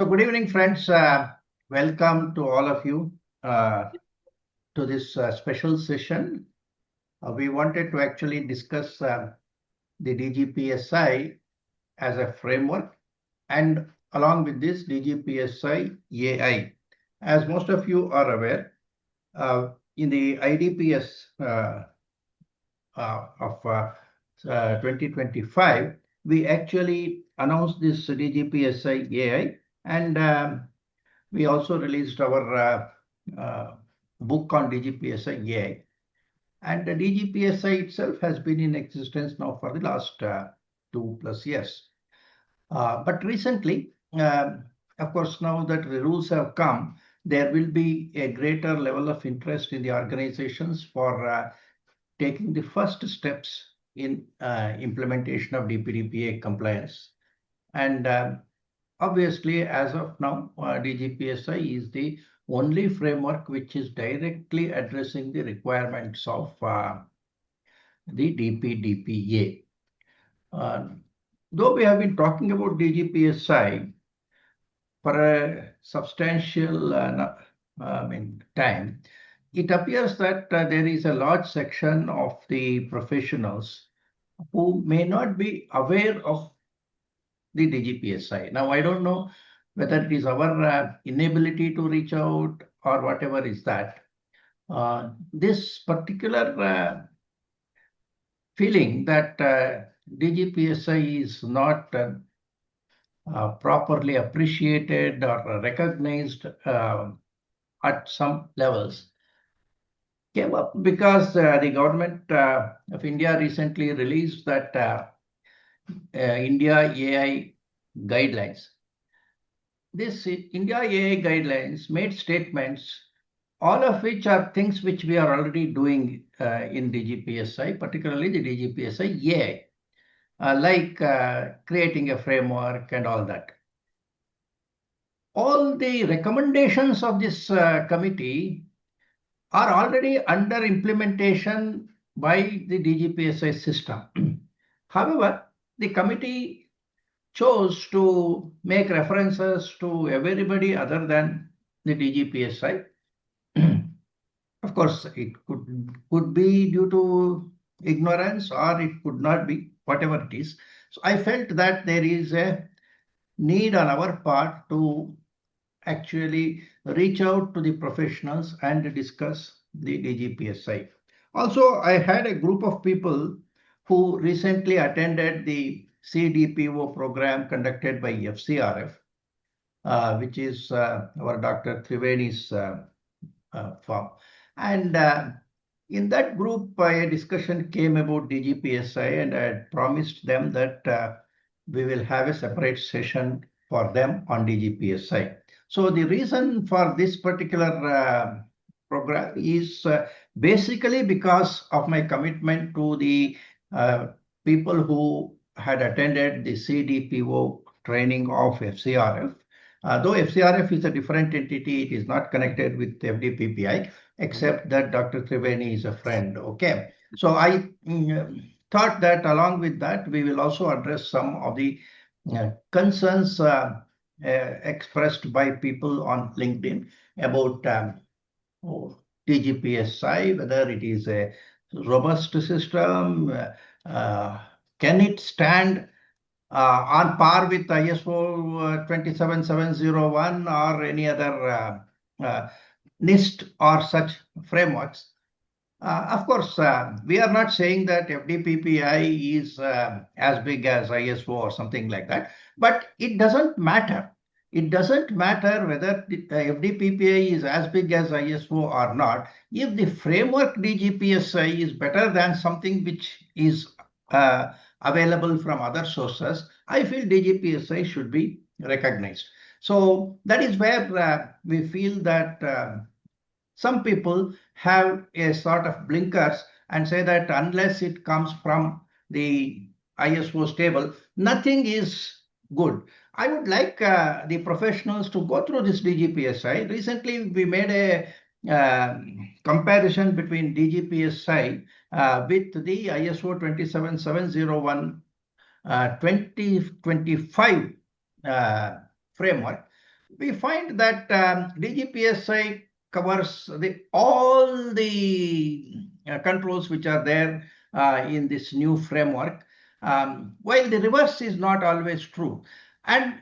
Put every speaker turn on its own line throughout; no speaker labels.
So good evening, friends. Welcome to all of you to this special session. We wanted to actually discuss the DGPSI as a framework, and along with this DGPSI AI. As most of you are aware, in the IDPS of 2025, we actually announced this DGPSI AI, and we also released our book on DGPSI AI. And the DGPSI itself has been in existence now for the last 2+ years. But recently, of course, now that the rules have come, there will be a greater level of interest in the organizations for taking the first steps in implementation of DPDPA compliance. And obviously, as of now, DGPSI is the only framework which is directly addressing the requirements of the DPDPA. Though we have been talking about DGPSI for a substantial time, it appears that there is a large section of the professionals who may not be aware of the DGPSI. Now, I don't know whether it is our inability to reach out or whatever is that. This particular feeling that DGPSI is not properly appreciated or recognized at some levels came up because the government of India recently released that India AI guidelines. This India AI guidelines made statements, all of which are things which we are already doing in DGPSI, particularly the DGPSI AI, like creating a framework and all that. All the recommendations of this committee are already under implementation by the DGPSI system. However, the committee chose to make references to everybody other than the DGPSI. Of course, it could be due to ignorance or it could not be, whatever it is. So I felt that there is a need on our part to actually reach out to the professionals and discuss the DGPSI. Also, I had a group of people who recently attended the CDPO program conducted by FCRF, which is our Dr. Triveni's firm. And in that group, a discussion came about DGPSI, and I had promised them that we will have a separate session for them on DGPSI. So the reason for this particular program is basically because of my commitment to the people who had attended the CDPO training of FCRF. Though FCRF is a different entity, it is not connected with FDPPI, except that Dr. Triveni is a friend. Okay. So I thought that along with that, we will also address some of the concerns expressed by people on LinkedIn about DGPSI, whether it is a robust system, can it stand on par with ISO 27701 or any other NIST or such frameworks. Of course, we are not saying that FDPPI is as big as ISO or something like that, but it doesn't matter. It doesn't matter whether the FDPPI is as big as ISO or not. If the framework DGPSI is better than something which is available from other sources, I feel DGPSI should be recognized. So that is where we feel that some people have a sort of blinkers and say that unless it comes from the ISO stable, nothing is good. I would like the professionals to go through this DGPSI. Recently, we made a comparison between DGPSI with the ISO 27701 2025 framework. we find that DGPSI covers all the controls which are there in this new framework, while the reverse is not always true. And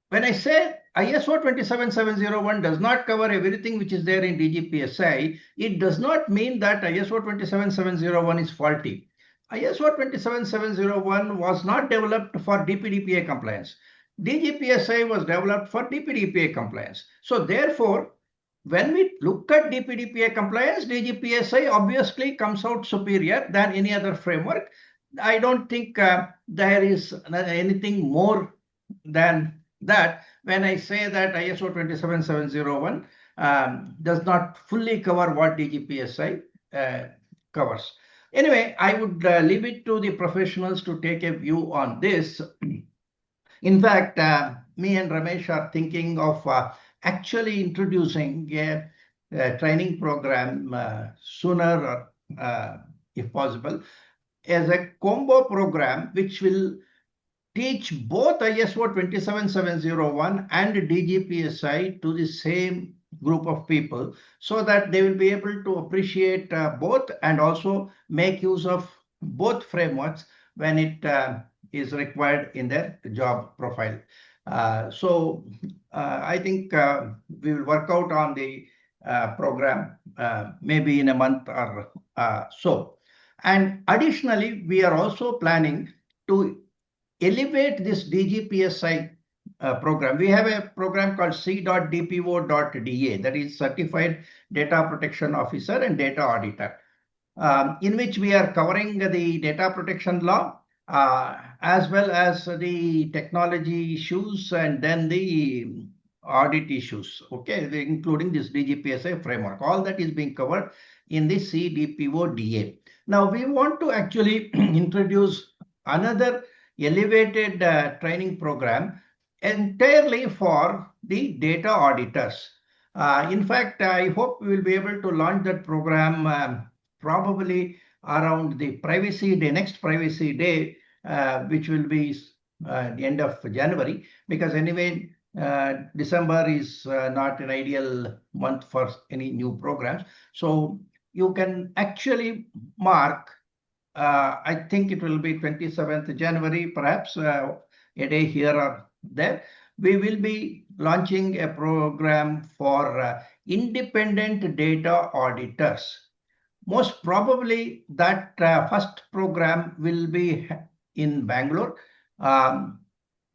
when I say ISO 27701 does not cover everything which is there in DGPSI, it does not mean that ISO 27701 is faulty. ISO 27701 was not developed for DPDPA compliance. DGPSI was developed for DPDPA compliance. So therefore, when we look at DPDPA compliance, DGPSI obviously comes out superior than any other framework. I don't think there is anything more than that when I say that ISO 27701 does not fully cover what DGPSI covers. Anyway, I would leave it to the professionals to take a view on this. In fact, me and Ramesh are thinking of actually introducing a training program sooner, if possible, as a combo program which will teach both ISO 27701 and DGPSI to the same group of people so that they will be able to appreciate both and also make use of both frameworks when it is required in their job profile. I think we will work out on the program maybe in a month or so. And additionally, we are also planning to elevate this DGPSI program. We have a program called C.DPO.DA, that is Certified Data Protection Officer and Data Auditor, in which we are covering the data protection law as well as the technology issues and then the audit issues, okay, including this DGPSI framework. All that is being covered in the CDPO-DA. Now, we want to actually introduce another elevated training program entirely for the data auditors. In fact, I hope we will be able to launch that program probably around the privacy day, next privacy day, which will be the end of January, because anyway, December is not an ideal month for any new programs. So you can actually mark, I think it will be 27th January, perhaps a day here or there. We will be launching a program for independent data auditors. Most probably that first program will be in Bangalore.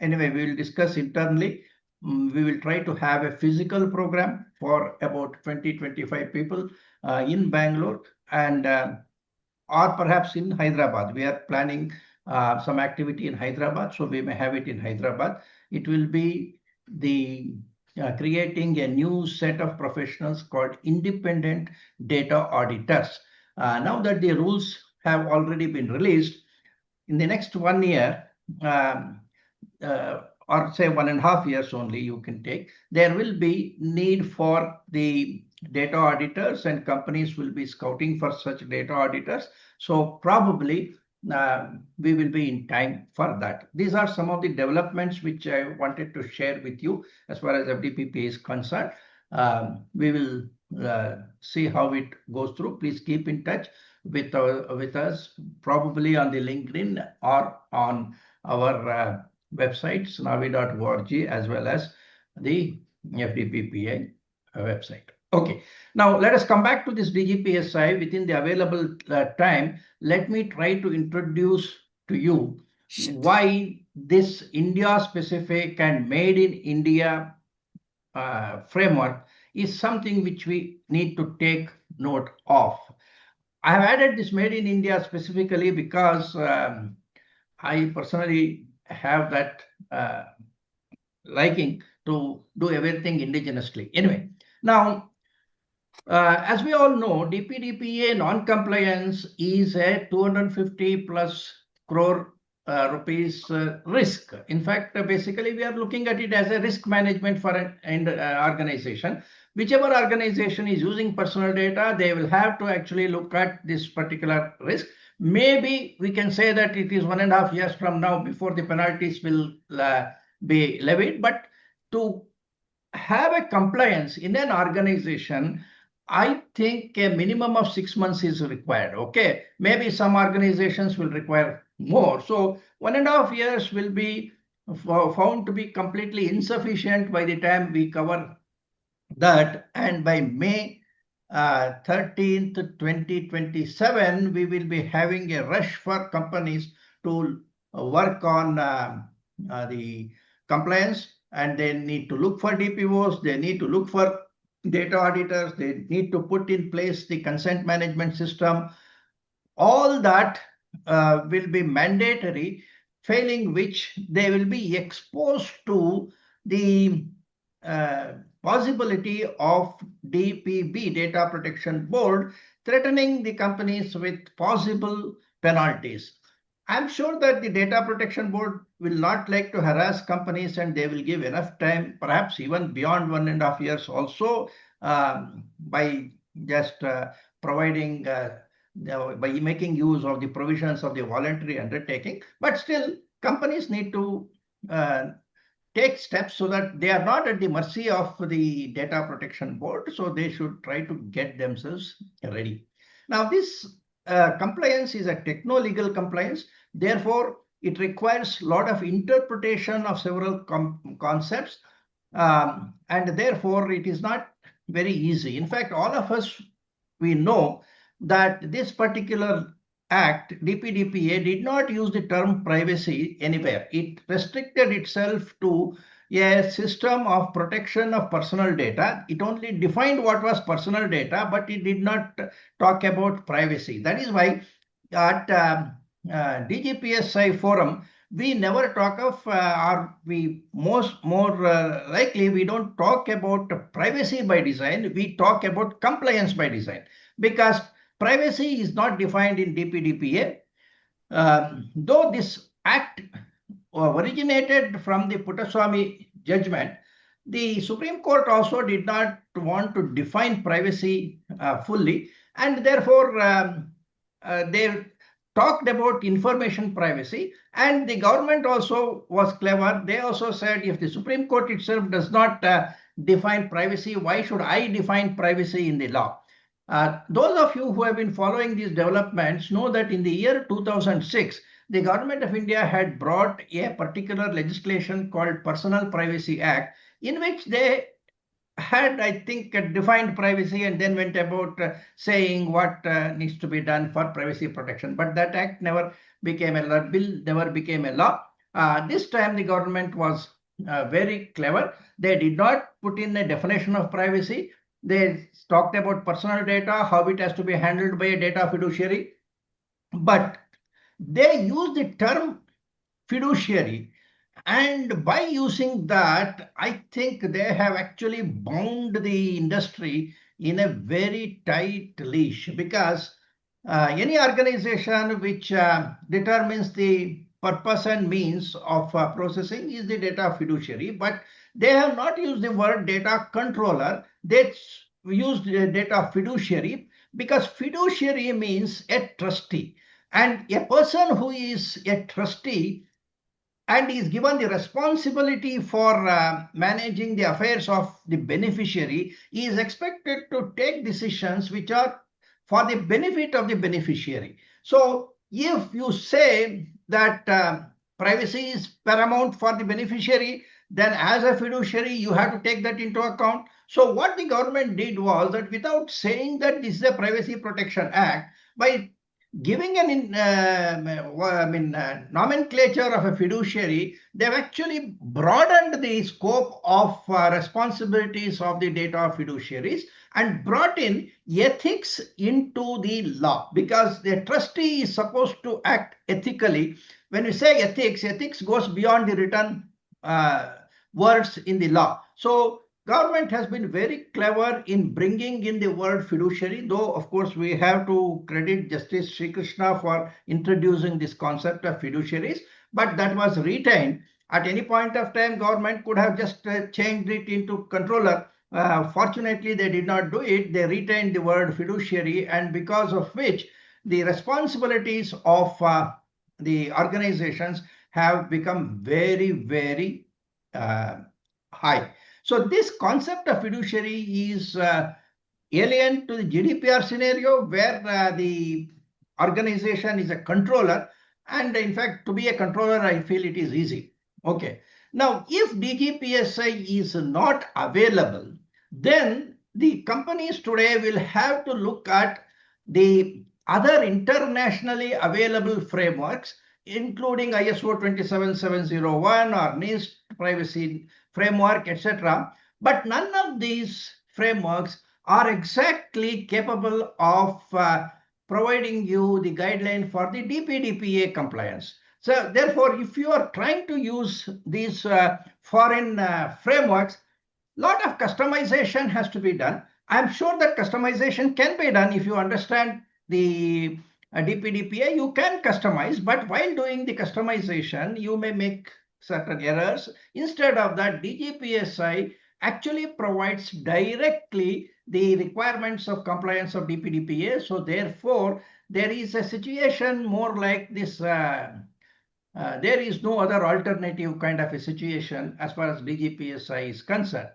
Anyway, we will discuss internally. We will try to have a physical program for about 20-25 people in Bangalore and or perhaps in Hyderabad. We are planning some activity in Hyderabad, so we may have it in Hyderabad. It will be the creating a new set of professionals called independent data auditors. Now that the rules have already been released, in the next 1 year, or say 1.5 years only you can take, there will be need for the data auditors and companies will be scouting for such data auditors. So probably we will be in time for that. These are some of the developments which I wanted to share with you as far as FDPP is concerned. We will see how it goes through. Please keep in touch with us, probably on the LinkedIn or on our websites, navi.org, as well as the FDPPI website. Okay, now let us come back to this DGPSI within the available time. Let me try to introduce to you why this India-specific and made in India framework is something which we need to take note of. I have added this made in India specifically because I personally have that liking to do everything indigenously. Anyway, now, as we all know, DPDPA non-compliance is a 250 plus crore rupees risk. In fact, basically, we are looking at it as a risk management for an organization. Whichever organization is using personal data, they will have to actually look at this particular risk. Maybe we can say that it is 1.5 years from now before the penalties will be levied, but to have a compliance in an organization, I think a minimum of 6 months is required. Okay, maybe some organizations will require more. So 1.5 years will be found to be completely insufficient by the time we cover that. And by May 13th, 2027, we will be having a rush for companies to work on the compliance, and they need to look for DPOs, they need to look for data auditors, they need to put in place the consent management system. All that will be mandatory, failing which they will be exposed to the uh, possibility of DPB, Data Protection Board, threatening the companies with possible penalties. I'm sure that the Data Protection Board will not like to harass companies, and they will give enough time, perhaps even beyond 1.5 years also, by just providing by making use of the provisions of the voluntary undertaking. But still, companies need to uh, take steps so that they are not at the mercy of the Data Protection Board. So they should try to get themselves ready. Now, this compliance is a techno-legal compliance. Therefore, it requires a lot of interpretation of several concepts. And therefore, it is not very easy. In fact, all of us, we know that this particular act, DPDPA, did not use the term privacy anywhere. It restricted itself to a system of protection of personal data. It only defined what was personal data, but it did not talk about privacy. That is why at DGPSI forum, we never talk of, or we more likely, we don't talk about privacy by design. We talk about compliance by design, because privacy is not defined in DPDPA. Though this act originated from the Puttaswamy judgment, the Supreme Court also did not want to define privacy fully, and therefore they talked about information privacy. And the government also was clever. They also said, if the Supreme Court itself does not define privacy, why should I define privacy in the law? Those of you who have been following these developments know that in the year 2006, the government of India had brought a particular legislation called Personal Privacy Act, in which they had, I think, defined privacy and then went about saying what needs to be done for privacy protection. But that act never became a law, bill never became a law. This time the government was very clever. They did not put in a definition of privacy. They talked about personal data, how it has to be handled by a data fiduciary. But they used the term fiduciary. And by using that, I think they have actually bound the industry in a very tight leash, because any organization which determines the purpose and means of processing is the data fiduciary. But they have not used the word data controller. They used data fiduciary, because fiduciary means a trustee. And a person who is a trustee and is given the responsibility for managing the affairs of the beneficiary is expected to take decisions which are for the benefit of the beneficiary. So if you say that privacy is paramount for the beneficiary, then as a fiduciary, you have to take that into account. So what the government did was that, without saying that this is a Privacy Protection Act, by giving an nomenclature of a fiduciary, they've actually broadened the scope of responsibilities of the data fiduciaries and brought in ethics into the law, because the trustee is supposed to act ethically. When we say ethics, ethics goes beyond the written words in the law. So government has been very clever in bringing in the word fiduciary, though of course we have to credit Justice Sri Krishna for introducing this concept of fiduciaries, but that was retained. At any point of time, government could have just changed it into controller. Fortunately, they did not do it. They retained the word fiduciary, and because of which the responsibilities of the organizations have become very, very high. So this concept of fiduciary is alien to the GDPR scenario where the organization is a controller. And in fact, to be a controller, I feel it is easy. Okay. Now, if DGPSI is not available, then the companies today will have to look at the other internationally available frameworks, including ISO 27701 or NIST privacy framework, etc. But none of these frameworks are exactly capable of providing you the guideline for the DPDPA compliance. So therefore, if you are trying to use these foreign frameworks, lot of customization has to be done. I'm sure that customization can be done if you understand the DPDPA. You can customize, but while doing the customization, you may make certain errors. Instead of that, DGPSI actually provides directly the requirements of compliance of DPDPA. So therefore, there is a situation more like this. There is no other alternative kind of a situation as far as DGPSI is concerned.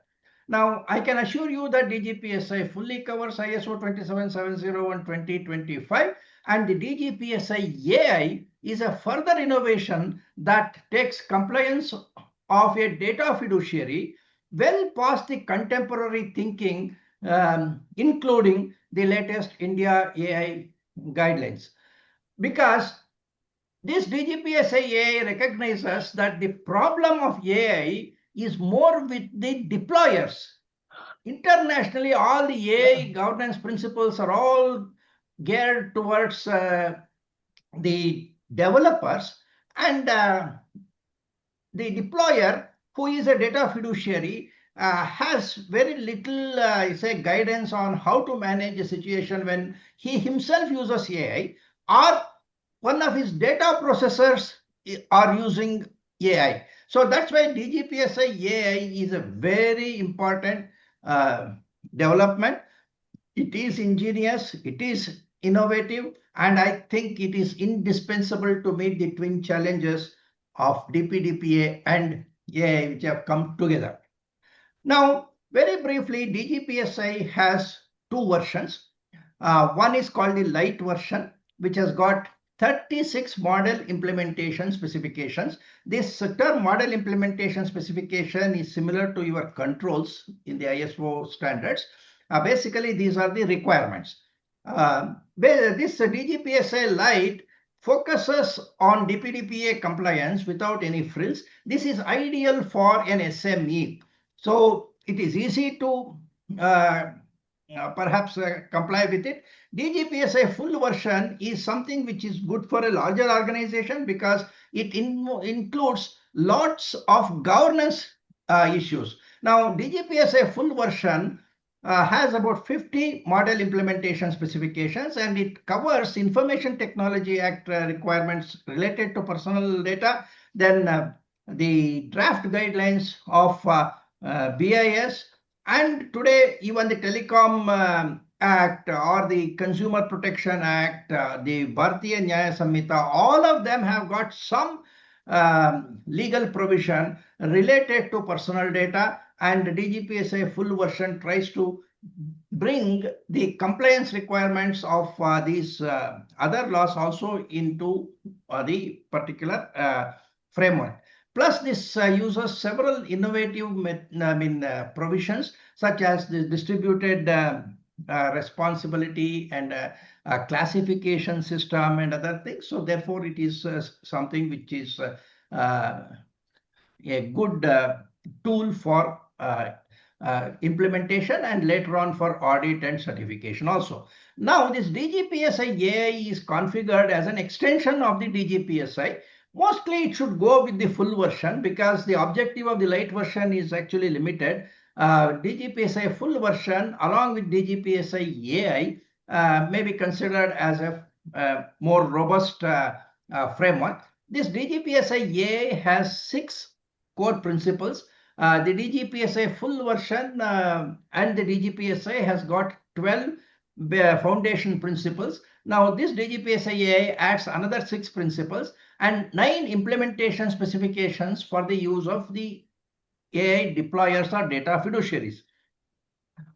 Now, I can assure you that DGPSI fully covers ISO 27701:2025, and the DGPSI AI is a further innovation that takes compliance of a data fiduciary well past the contemporary thinking, including the latest India AI guidelines. Because this DGPSI AI recognizes that the problem of AI is more with the deployers. Internationally, all the AI governance principles are all geared towards the developers, and the deployer, who is a data fiduciary, has very little say guidance on how to manage a situation when he himself uses AI, or one of his data processors are using AI. So that's why DGPSI AI is a very important development. It is ingenious, it is innovative, and I think it is indispensable to meet the twin challenges of DPDPA and AI, which have come together. Now, very briefly, DGPSI has two versions. One is called the light version, which has got 36 model implementation specifications. This term model implementation specification is similar to your controls in the ISO standards. Basically, these are the requirements. This DGPSI Lite focuses on DPDPA compliance without any frills. This is ideal for an SME. So it is easy to perhaps comply with it. DGPSI full version is something which is good for a larger organization because it includes lots of governance issues. Now, DGPSI full version has about 50 model implementation specifications, and it covers Information Technology Act requirements related to personal data, then the draft guidelines of BIS, and today even the Telecom Act or the Consumer Protection Act, the Bharatiya Nyaya Samhita, all of them have got some legal provision related to personal data, and DGPSI full version tries to bring the compliance requirements of these other laws also into the particular framework. Plus, this uses several innovative provisions, such as the distributed responsibility and classification system and other things. So therefore, it is something which is a good tool for implementation and later on for audit and certification also. Now, this DGPSI AI is configured as an extension of the DGPSI. Mostly it should go with the full version because the objective of the light version is actually limited. DGPSI full version along with DGPSI AI may be considered as a more robust framework. This DGPSI AI has 6 core principles. The DGPSI full version and the DGPSI has got 12 foundation principles. Now, this DGPSI AI adds another 6 principles and 9 implementation specifications for the use of the AI deployers or data fiduciaries.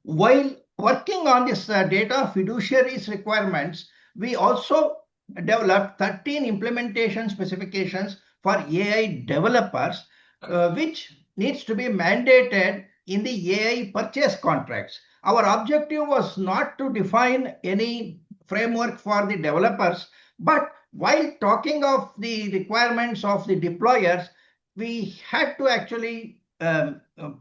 While working on this data fiduciaries requirements, we also developed 13 implementation specifications for AI developers, which needs to be mandated in the AI purchase contracts. Our objective was not to define any framework for the developers, but while talking of the requirements of the deployers, we had to actually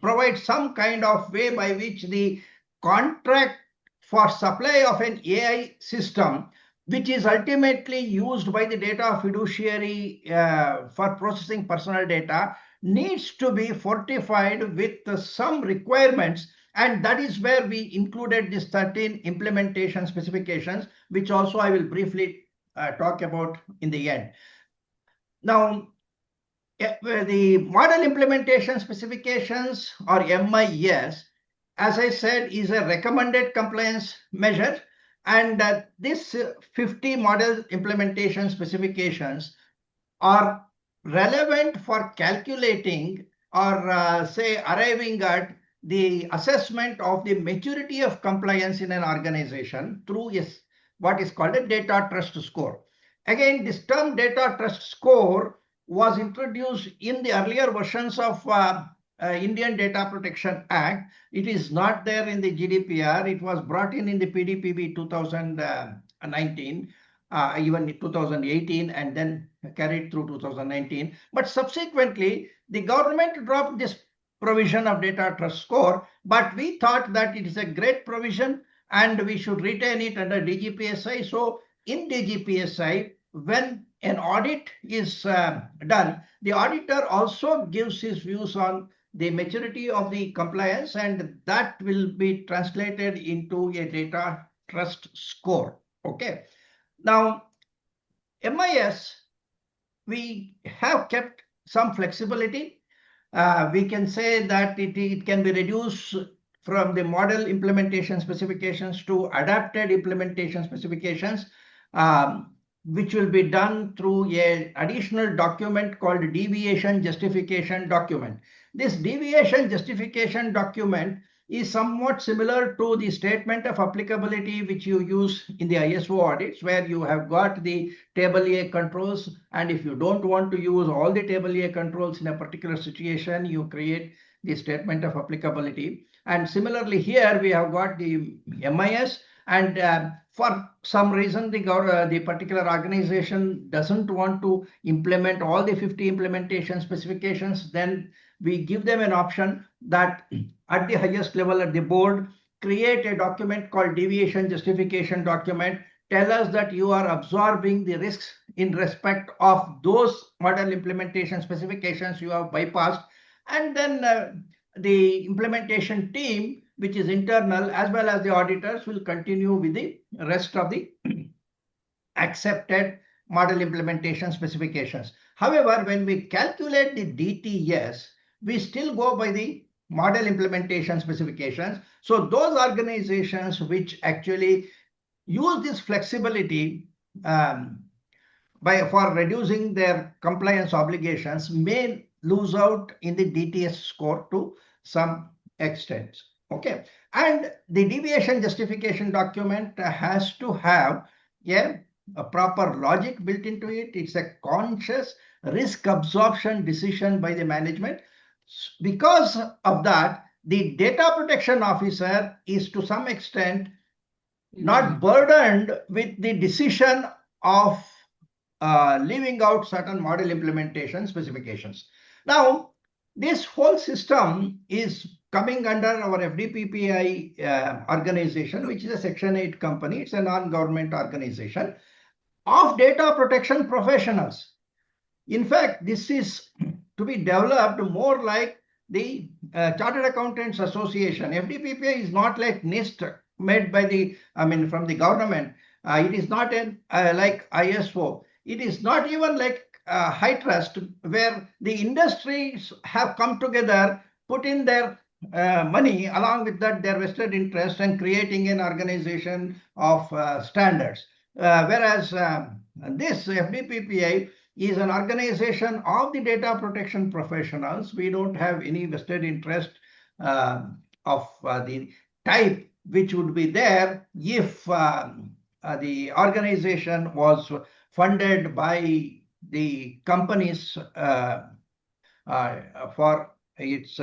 provide some kind of way by which the contract for supply of an AI system, which is ultimately used by the data fiduciary for processing personal data, needs to be fortified with some requirements. And that is where we included these 13 implementation specifications, which also I will briefly talk about in the end. Now, the model implementation specifications, or MIS, as I said, is a recommended compliance measure. And this 50 model implementation specifications are relevant for calculating or say arriving at the assessment of the maturity of compliance in an organization through what is called a data trust score. Again, this term data trust score was introduced in the earlier versions of Indian Data Protection Act. It is not there in the GDPR. It was brought in the PDPB 2019, even in 2018, and then carried through 2019. But subsequently, the government dropped this provision of data trust score, but we thought that it is a great provision and we should retain it under DGPSI. So in DGPSI, when an audit is done, the auditor also gives his views on the maturity of the compliance, and that will be translated into a data trust score. Okay. Now, MIS, we have kept some flexibility. We can say that it can be reduced from the model implementation specifications to adapted implementation specifications, which will be done through an additional document called deviation justification document. This deviation justification document is somewhat similar to the statement of applicability which you use in the ISO audits, where you have got the table A controls, and if you don't want to use all the table A controls in a particular situation, you create the statement of applicability. And similarly here we have got the MIS, and for some reason the particular organization doesn't want to implement all the 50 implementation specifications, then we give them an option that at the highest level at the board, create a document called deviation justification document. Tell us that you are absorbing the risks in respect of those model implementation specifications you have bypassed. And then the implementation team, which is internal, as well as the auditors, will continue with the rest of the accepted model implementation specifications. However, when we calculate the DTS, we still go by the model implementation specifications. So those organizations which actually use this flexibility for reducing their compliance obligations may lose out in the DTS score to some extent. Okay, and the deviation justification document has to have a proper logic built into it. It's a conscious risk absorption decision by the management. Because of that, the data protection officer is to some extent not burdened with the decision of leaving out certain model implementation specifications. Now, this whole system is coming under our FDPPI organization, which is a Section 8 company. It's a non-government organization of data protection professionals. In fact, this is to be developed more like the Chartered Accountants Association. FDPPI is not like NIST made by from the government. It is not like ISO. It is not even like High Trust, where the industries have come together, put in their money, along with that their vested interest, and creating an organization of standards. Whereas this FDPPI is an organization of the data protection professionals. We don't have any vested interest of the type which would be there if the organization was funded by the companies for its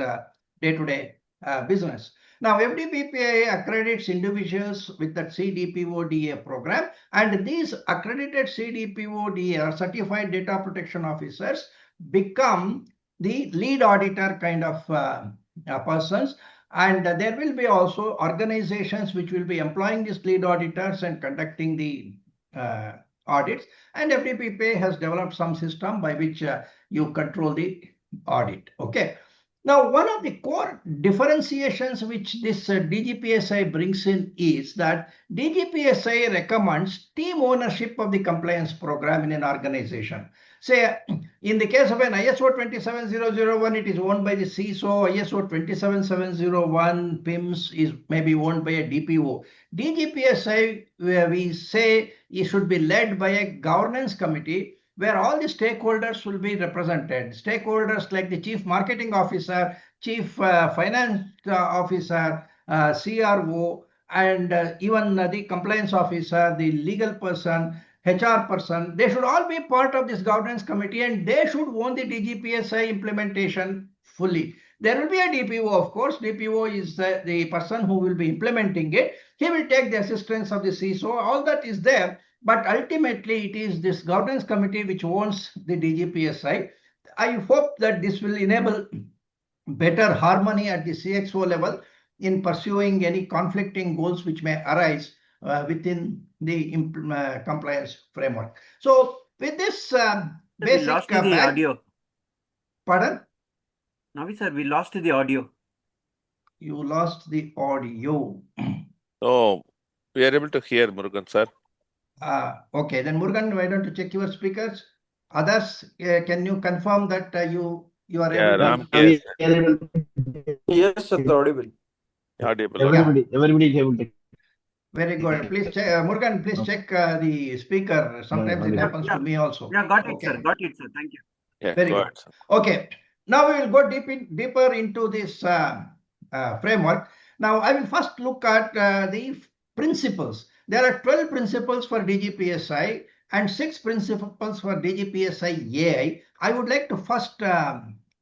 day-to-day business. Now, FDPPA accredits individuals with that CDPODA program, and these accredited CDPODA or certified data protection officers become the lead auditor kind of persons. And there will be also organizations which will be employing these lead auditors and conducting the audits. And FDPPA has developed some system by which you control the audit. Okay. Now, one of the core differentiations which this DGPSI brings in is that DGPSI recommends team ownership of the compliance program in an organization. Say, in the case of an ISO 27001, it is owned by the CISO. ISO 27701 PIMS is maybe owned by a DPO. DGPSI, where we say it should be led by a governance committee where all the stakeholders will be represented. Stakeholders like the chief marketing officer, chief finance officer, CRO, and even the compliance officer, the legal person, HR person. They should all be part of this governance committee, and they should own the DGPSI implementation fully. There will be a DPO, of course. DPO is the person who will be implementing it. He will take the assistance of the CISO. All that is there. But ultimately, it is this governance committee which owns the DGPSI. I hope that this will enable better harmony at the CXO level in pursuing any conflicting goals which may arise within the compliance framework. So with this basic...
We lost the audio.
Pardon?
Navi sir, we lost the audio.
You lost the audio.
Oh, we are able to hear Murugan sir.
Okay, then Murugan, why don't you check your speakers? Others, can you confirm that you are able
to?
Yes, sir, audible.
Audible.
Everybody is able to.
Very good. Please check, Murugan, please check the speaker. Sometimes it happens to me also.
Yeah, got it, sir. Got it, sir. Thank you.
Yeah,
very good.
Sir.
Okay, now we will go deeper into this framework. Now, I will first look at the principles. There are 12 principles for DGPSI and 6 principles for DGPSI AI. I would like to first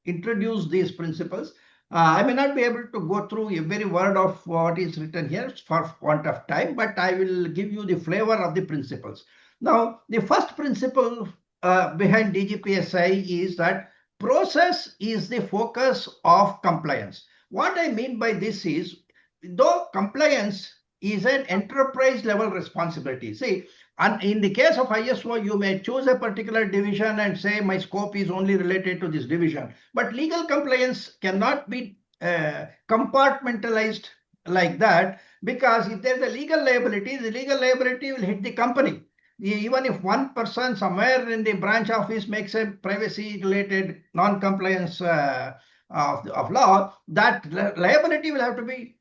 introduce these principles. I may not be able to go through every word of what is written here for want of time, but I will give you the flavor of the principles. Now, the first principle behind DGPSI is that process is the focus of compliance. What I mean by this is, though compliance is an enterprise level responsibility. See, and in the case of ISO, you may choose a particular division and say my scope is only related to this division. But legal compliance cannot be compartmentalized like that, because if there's a legal liability, the legal liability will hit the company. Even if one person somewhere in the branch office makes a privacy related non-compliance of law, that liability will have to be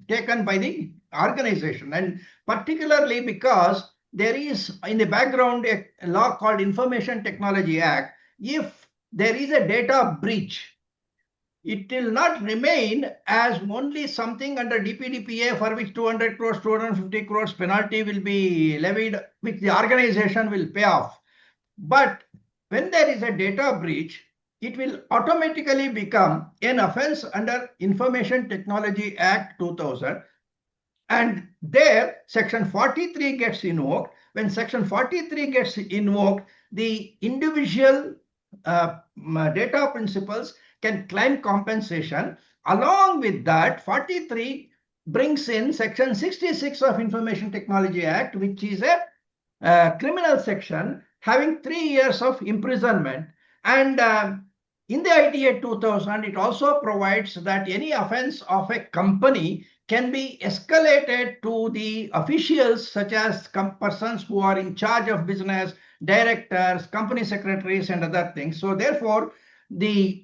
taken by the organization, and particularly because there is in the background a law called Information Technology Act. If there is a data breach, it will not remain as only something under DPDPA for which 200 crores, 250 crores penalty will be levied, which the organization will pay off. But when there is a data breach, it will automatically become an offense under Information Technology Act 2000. And there, Section 43 gets invoked. When Section 43 gets invoked, the individual data principals can claim compensation. Along with that, 43 brings in Section 66 of Information Technology Act, which is a criminal section having 3 years of imprisonment. And in the ITA 2000, it also provides that any offense of a company can be escalated to the officials, such as persons who are in charge of business, directors, company secretaries, and other things. So therefore, the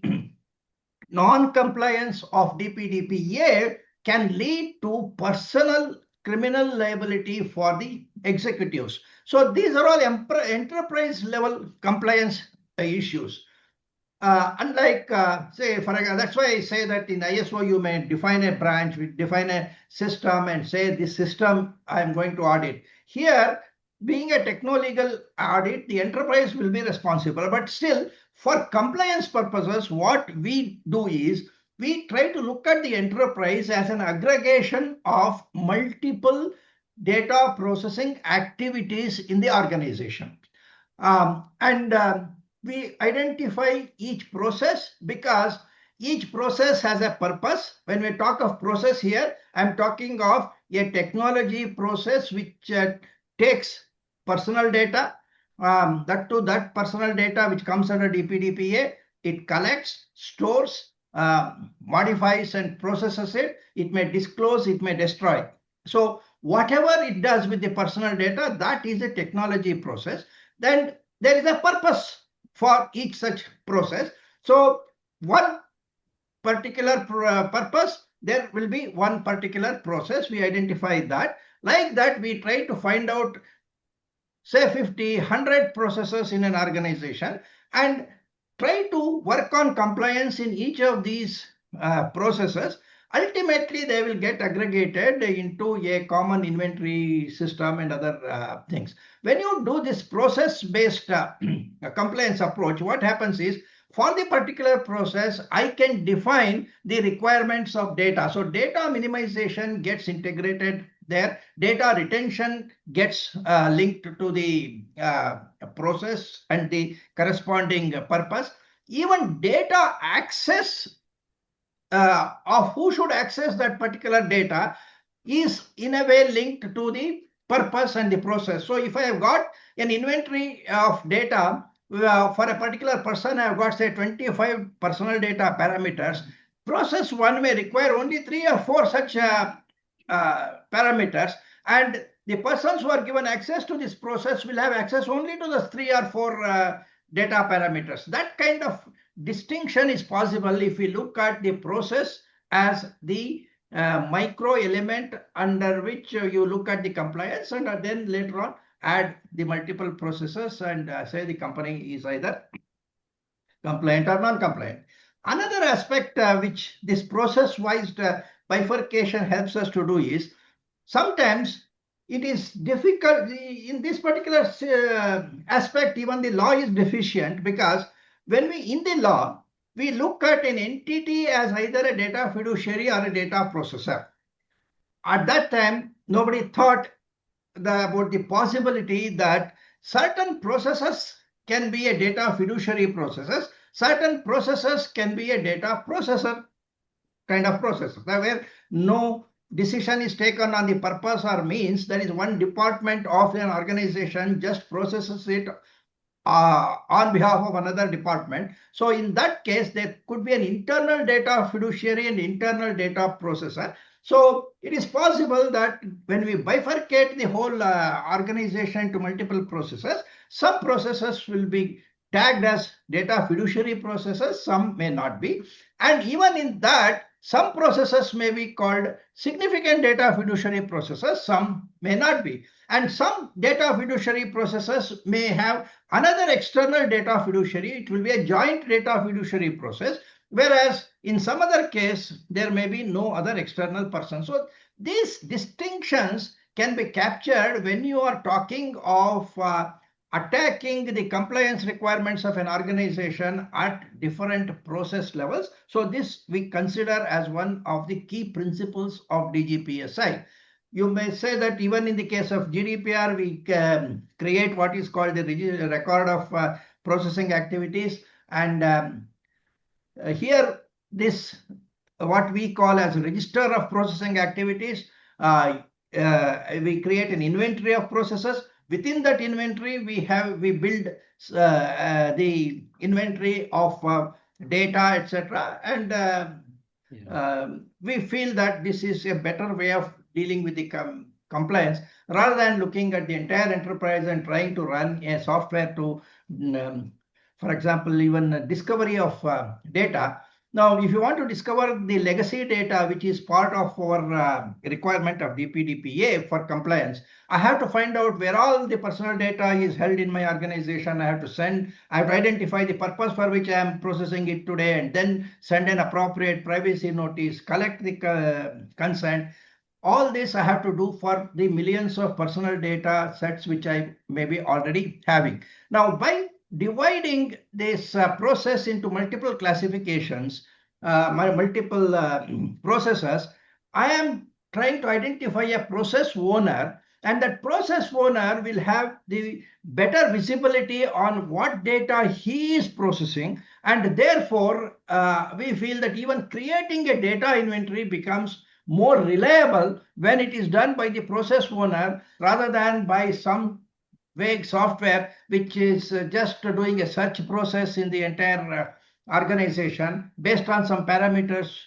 non-compliance of DPDPA can lead to personal criminal liability for the executives. So these are all enterprise level compliance issues. Unlike, say, for example, that's why I say that in ISO, you may define a branch, define a system and say this system I'm going to audit. Here, being a techno-legal audit, the enterprise will be responsible. But still, for compliance purposes, what we do is we try to look at the enterprise as an aggregation of multiple data processing activities in the organization. We identify each process because each process has a purpose. When we talk of process here, I'm talking of a technology process which takes personal data, that personal data which comes under DPDPA, it collects, stores, modifies and processes it. It may disclose, it may destroy. So whatever it does with the personal data, that is a technology process. Then there is a purpose for each such process. So one particular purpose, there will be one particular process. We identify that. Like that, we try to find out, say, 50, 100 processes in an organization and try to work on compliance in each of these processes. Ultimately, they will get aggregated into a common inventory system and other things. When you do this process-based compliance approach, what happens is, for the particular process, I can define the requirements of data. So data minimization gets integrated there. Data retention gets linked to the process and the corresponding purpose. Even data access of who should access that particular data is in a way linked to the purpose and the process. So if I have got an inventory of data for a particular person, I have got, say, 25 personal data parameters. Process one may require only 3 or 4 such parameters, and the persons who are given access to this process will have access only to the 3 or 4 data parameters. That kind of distinction is possible if we look at the process as the micro element under which you look at the compliance, and then later on add the multiple processes and say the company is either compliant or non-compliant. Another aspect which this process-wise bifurcation helps us to do is, sometimes it is difficult in this particular aspect. Even the law is deficient, because when we, in the law, we look at an entity as either a data fiduciary or a data processor. At that time, nobody thought about the possibility that certain processes can be a data fiduciary processes, certain processes can be a data processor kind of processes, where no decision is taken on the purpose or means. There is one department of an organization just processes it on behalf of another department. So in that case, there could be an internal data fiduciary and internal data processor. So it is possible that when we bifurcate the whole organization to multiple processes, some processes will be tagged as data fiduciary processes, some may not be. And even in that, some processes may be called significant data fiduciary processes, some may not be. And some data fiduciary processes may have another external data fiduciary. It will be a joint data fiduciary process, whereas in some other case, there may be no other external person. So these distinctions can be captured when you are talking of attacking the compliance requirements of an organization at different process levels. So this we consider as one of the key principles of DGPSI. You may say that even in the case of GDPR, we can create what is called the record of processing activities. And here, this what we call as a register of processing activities, we create an inventory of processes. Within that inventory, we build the inventory of data, etc. And we feel that this is a better way of dealing with the compliance, rather than looking at the entire enterprise and trying to run a software to, for example, even discovery of data. Now, if you want to discover the legacy data, which is part of our requirement of DPDPA for compliance, I have to find out where all the personal data is held in my organization. I have to identify the purpose for which I am processing it today, and then send an appropriate privacy notice, collect the consent. All this I have to do for the millions of personal data sets which I may be already having. Now, by dividing this process into multiple classifications, multiple processes, I am trying to identify a process owner, and that process owner will have the better visibility on what data he is processing, and therefore we feel that even creating a data inventory becomes more reliable when it is done by the process owner rather than by some vague software which is just doing a search process in the entire organization based on some parameters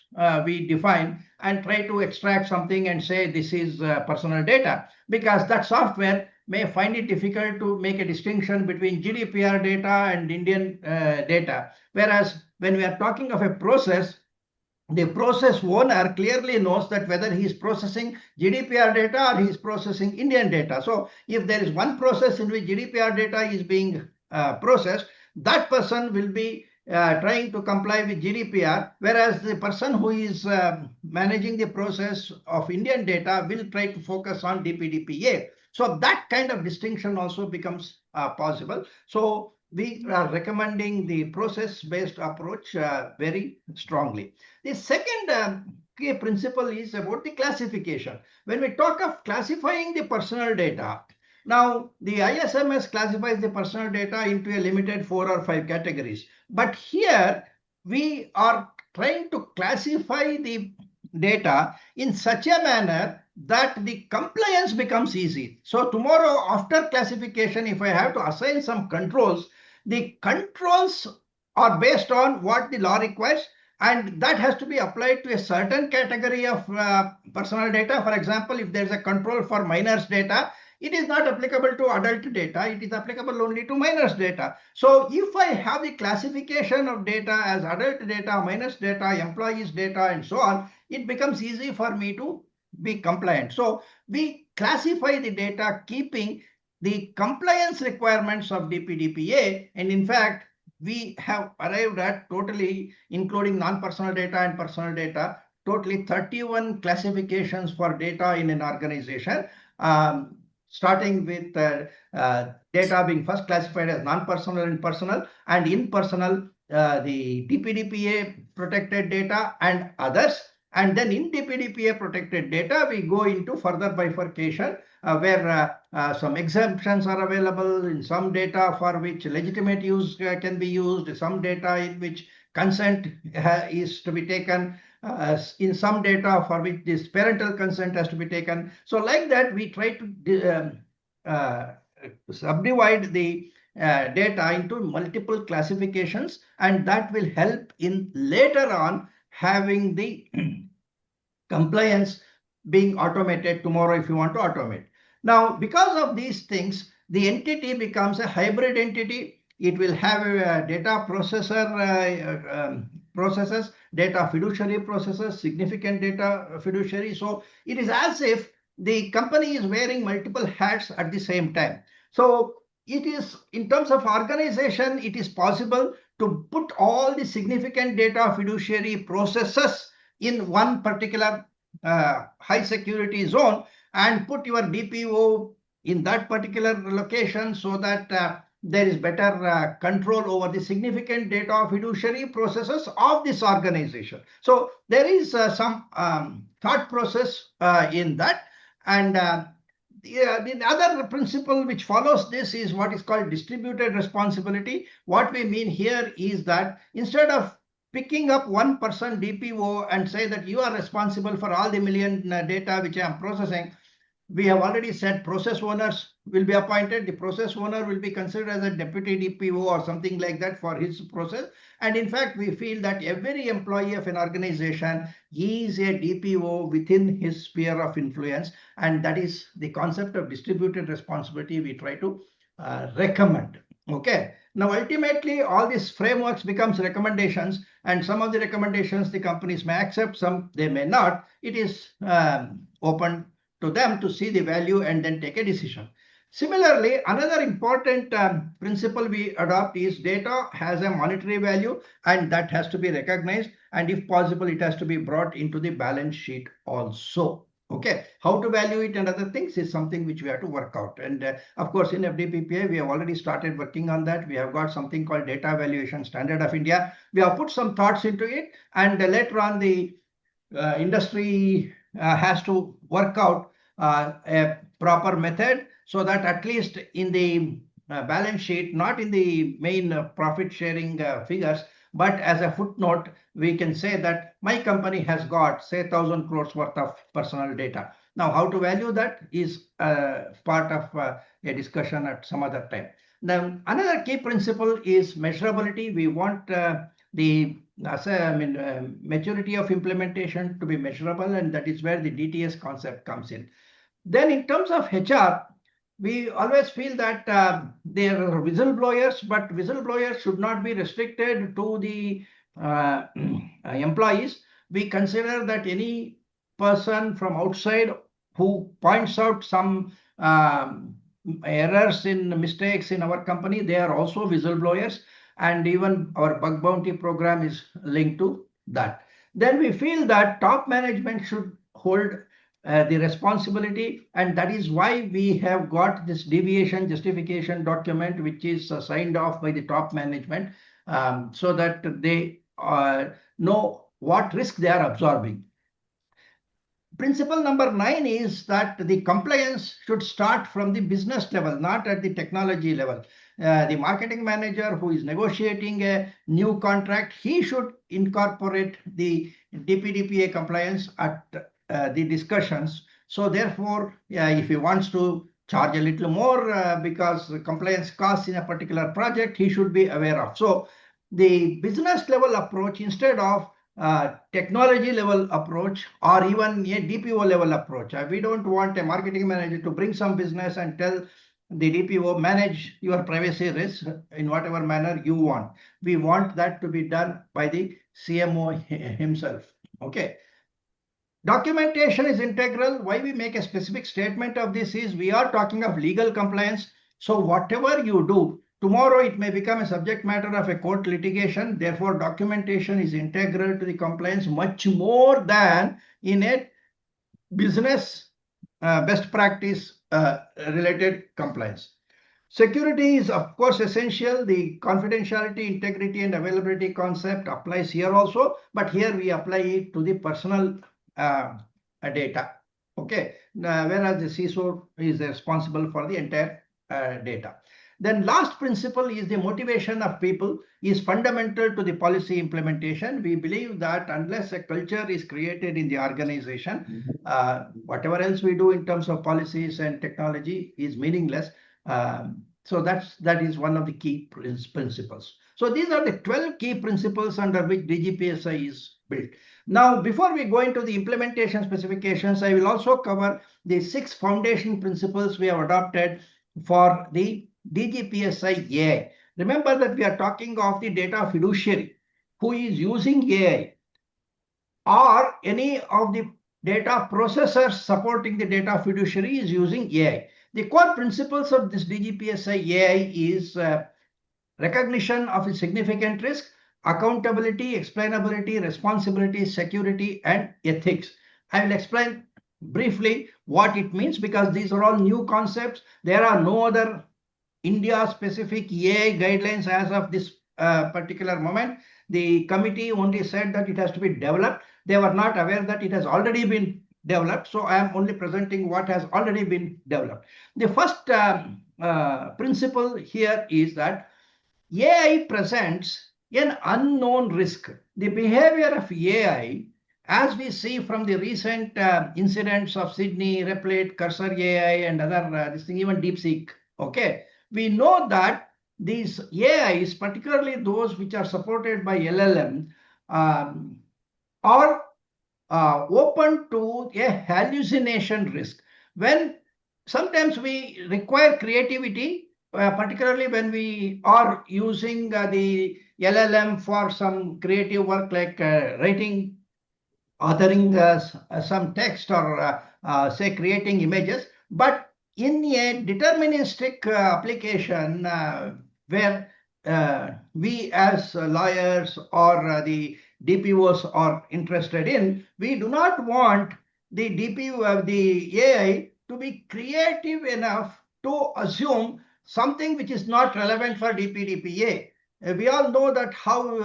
we define, and try to extract something and say this is personal data, because that software may find it difficult to make a distinction between GDPR data and Indian data. Whereas when we are talking of a process, the process owner clearly knows that whether he is processing GDPR data or he is processing Indian data. So if there is one process in which GDPR data is being processed, that person will be trying to comply with GDPR, whereas the person who is managing the process of Indian data will try to focus on DPDPA. So that kind of distinction also becomes possible. So we are recommending the process-based approach very strongly. The second key principle is about the classification. When we talk of classifying the personal data, now the ISMS classifies the personal data into a limited 4 or 5 categories. But here we are trying to classify the data in such a manner that the compliance becomes easy. So tomorrow after classification, if I have to assign some controls, the controls are based on what the law requires, and that has to be applied to a certain category of personal data. For example, if there's a control for minors data, it is not applicable to adult data. It is applicable only to minors data. So if I have the classification of data as adult data, minors data, employees data, and so on, it becomes easy for me to be compliant. So we classify the data keeping the compliance requirements of DPDPA, and in fact, we have arrived at totally, including non-personal data and personal data, totally 31 classifications for data in an organization, starting with data being first classified as non-personal and personal, and in personal, the DPDPA protected data and others. And then in DPDPA protected data, we go into further bifurcation where some exemptions are available in some data for which legitimate use can be used, some data in which consent is to be taken, in some data for which this parental consent has to be taken. So like that, we try to subdivide the data into multiple classifications, and that will help in later on having the compliance being automated tomorrow if you want to automate. Now, because of these things, the entity becomes a hybrid entity. It will have a data processor processes, data fiduciary processes, significant data fiduciary. So it is as if the company is wearing multiple hats at the same time. So it is, in terms of organization, it is possible to put all the significant data fiduciary processes in one particular high security zone and put your DPO in that particular location, so that there is better control over the significant data fiduciary processes of this organization. So there is some thought process in that. And the other principle which follows this is what is called distributed responsibility. What we mean here is that instead of picking up one person DPO and say that you are responsible for all the million data which I am processing, we have already said process owners will be appointed. The process owner will be considered as a deputy DPO or something like that for his process. And in fact, we feel that every employee of an organization is a DPO within his sphere of influence. And that is the concept of distributed responsibility we try to recommend. Okay. Now, ultimately, all these frameworks becomes recommendations, and some of the recommendations the companies may accept, some they may not. It is open to them to see the value and then take a decision. Similarly, another important principle we adopt is data has a monetary value and that has to be recognized. And if possible, it has to be brought into the balance sheet also. Okay, how to value it and other things is something which we have to work out. And of course, in FDPPA, we have already started working on that. We have got something called Data Valuation Standard of India. We have put some thoughts into it, and later on the industry has to work out a proper method so that at least in the balance sheet, not in the main profit sharing figures, but as a footnote, we can say that my company has got, say, 1,000 crores worth of personal data. Now, how to value that is part of a discussion at some other time. Now, another key principle is measurability. We want the maturity of implementation to be measurable, and that is where the DTS concept comes in. Then in terms of HR, we always feel that there are whistleblowers, but whistleblowers should not be restricted to the employees. We consider that any person from outside who points out some errors in mistakes in our company, they are also whistleblowers, and even our bug bounty program is linked to that. Then we feel that top management should hold the responsibility, and that is why we have got this deviation justification document, which is signed off by the top management, so that they know what risk they are absorbing. Principle number 9 is that the compliance should start from the business level, not at the technology level. The marketing manager who is negotiating a new contract, he should incorporate the DPDPA compliance at the discussions. So therefore, if he wants to charge a little more because the compliance costs in a particular project, he should be aware of. So the business level approach instead of technology level approach or even a DPO level approach. We don't want a marketing manager to bring some business and tell the DPO, manage your privacy risk in whatever manner you want. We want that to be done by the CMO himself. Okay. Documentation is integral. Why we make a specific statement of this is we are talking of legal compliance. So whatever you do, tomorrow it may become a subject matter of a court litigation. Therefore, documentation is integral to the compliance much more than in a business best practice related compliance. Security is, of course, essential. The confidentiality, integrity, and availability concept applies here also, but here we apply it to the personal data. Okay, whereas the CISO is responsible for the entire data. Then last principle is the motivation of people is fundamental to the policy implementation. We believe that unless a culture is created in the organization, whatever else we do in terms of policies and technology is meaningless. So that is one of the key principles. So these are the 12 key principles under which DGPSI is built. Now, before we go into the implementation specifications, I will also cover the 6 foundation principles we have adopted for the DGPSI AI. Remember that we are talking of the data fiduciary who is using AI or any of the data processors supporting the data fiduciary is using AI. The core principles of this DGPSI AI is recognition of a significant risk, accountability, explainability, responsibility, security, and ethics. I will explain briefly what it means because these are all new concepts. There are no other India-specific AI guidelines as of this particular moment. The committee only said that it has to be developed. They were not aware that it has already been developed. So I am only presenting what has already been developed. The first principle here is that AI presents an unknown risk. The behavior of AI, as we see from the recent incidents of Sydney, Replit, Cursor AI, and other this thing, even DeepSeek, okay, we know that these AIs, particularly those which are supported by LLM, are open to a hallucination risk. When sometimes we require creativity, particularly when we are using the LLM for some creative work like writing, authoring some text, or say creating images. But in a deterministic application where we as lawyers or the DPOs are interested in, we do not want the DPO, the AI, to be creative enough to assume something which is not relevant for DPDPA. We all know that how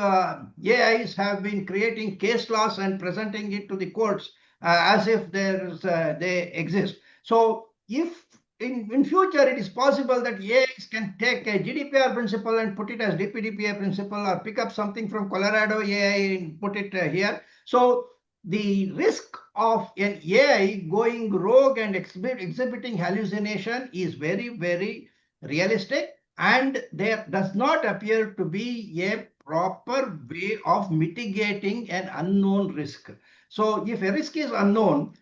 AIs have been creating case laws and presenting it to the courts as if they exist. So if in future it is possible that AIs can take a GDPR principle and put it as DPDPA principle, or pick up something from Colorado AI and put it here. So the risk of an AI going rogue and exhibiting hallucination is very, very realistic, and there does not appear to be a proper way of mitigating an unknown risk. So if a risk is unknown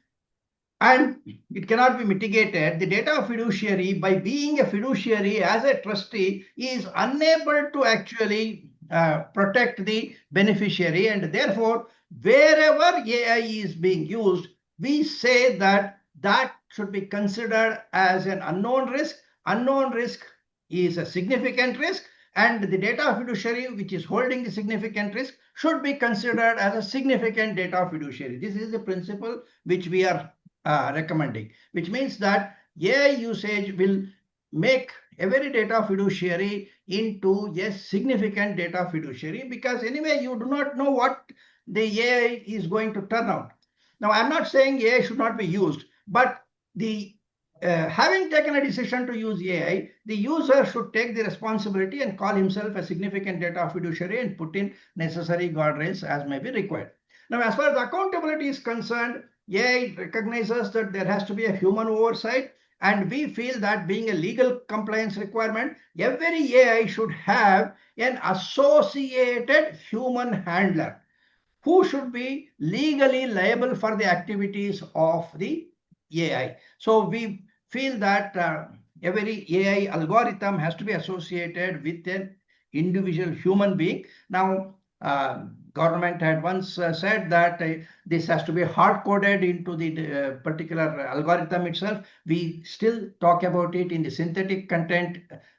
and it cannot be mitigated, the data fiduciary, by being a fiduciary as a trustee, is unable to actually protect the beneficiary, and therefore wherever AI is being used, we say that that should be considered as an unknown risk. Unknown risk is a significant risk, and the data fiduciary which is holding the significant risk should be considered as a significant data fiduciary. This is the principle which we are recommending, which means that AI usage will make every data fiduciary into a significant data fiduciary, because anyway you do not know what the AI is going to turn out. Now, I'm not saying AI should not be used, but the having taken a decision to use AI, the user should take the responsibility and call himself a significant data fiduciary and put in necessary guardrails as may be required. Now, as far as accountability is concerned, AI recognizes that there has to be a human oversight, and we feel that being a legal compliance requirement, every AI should have an associated human handler who should be legally liable for the activities of the AI. So we feel that every AI algorithm has to be associated with an individual human being. Now, government had once said that this has to be hard-coded into the particular algorithm itself. We still talk about it in the synthetic content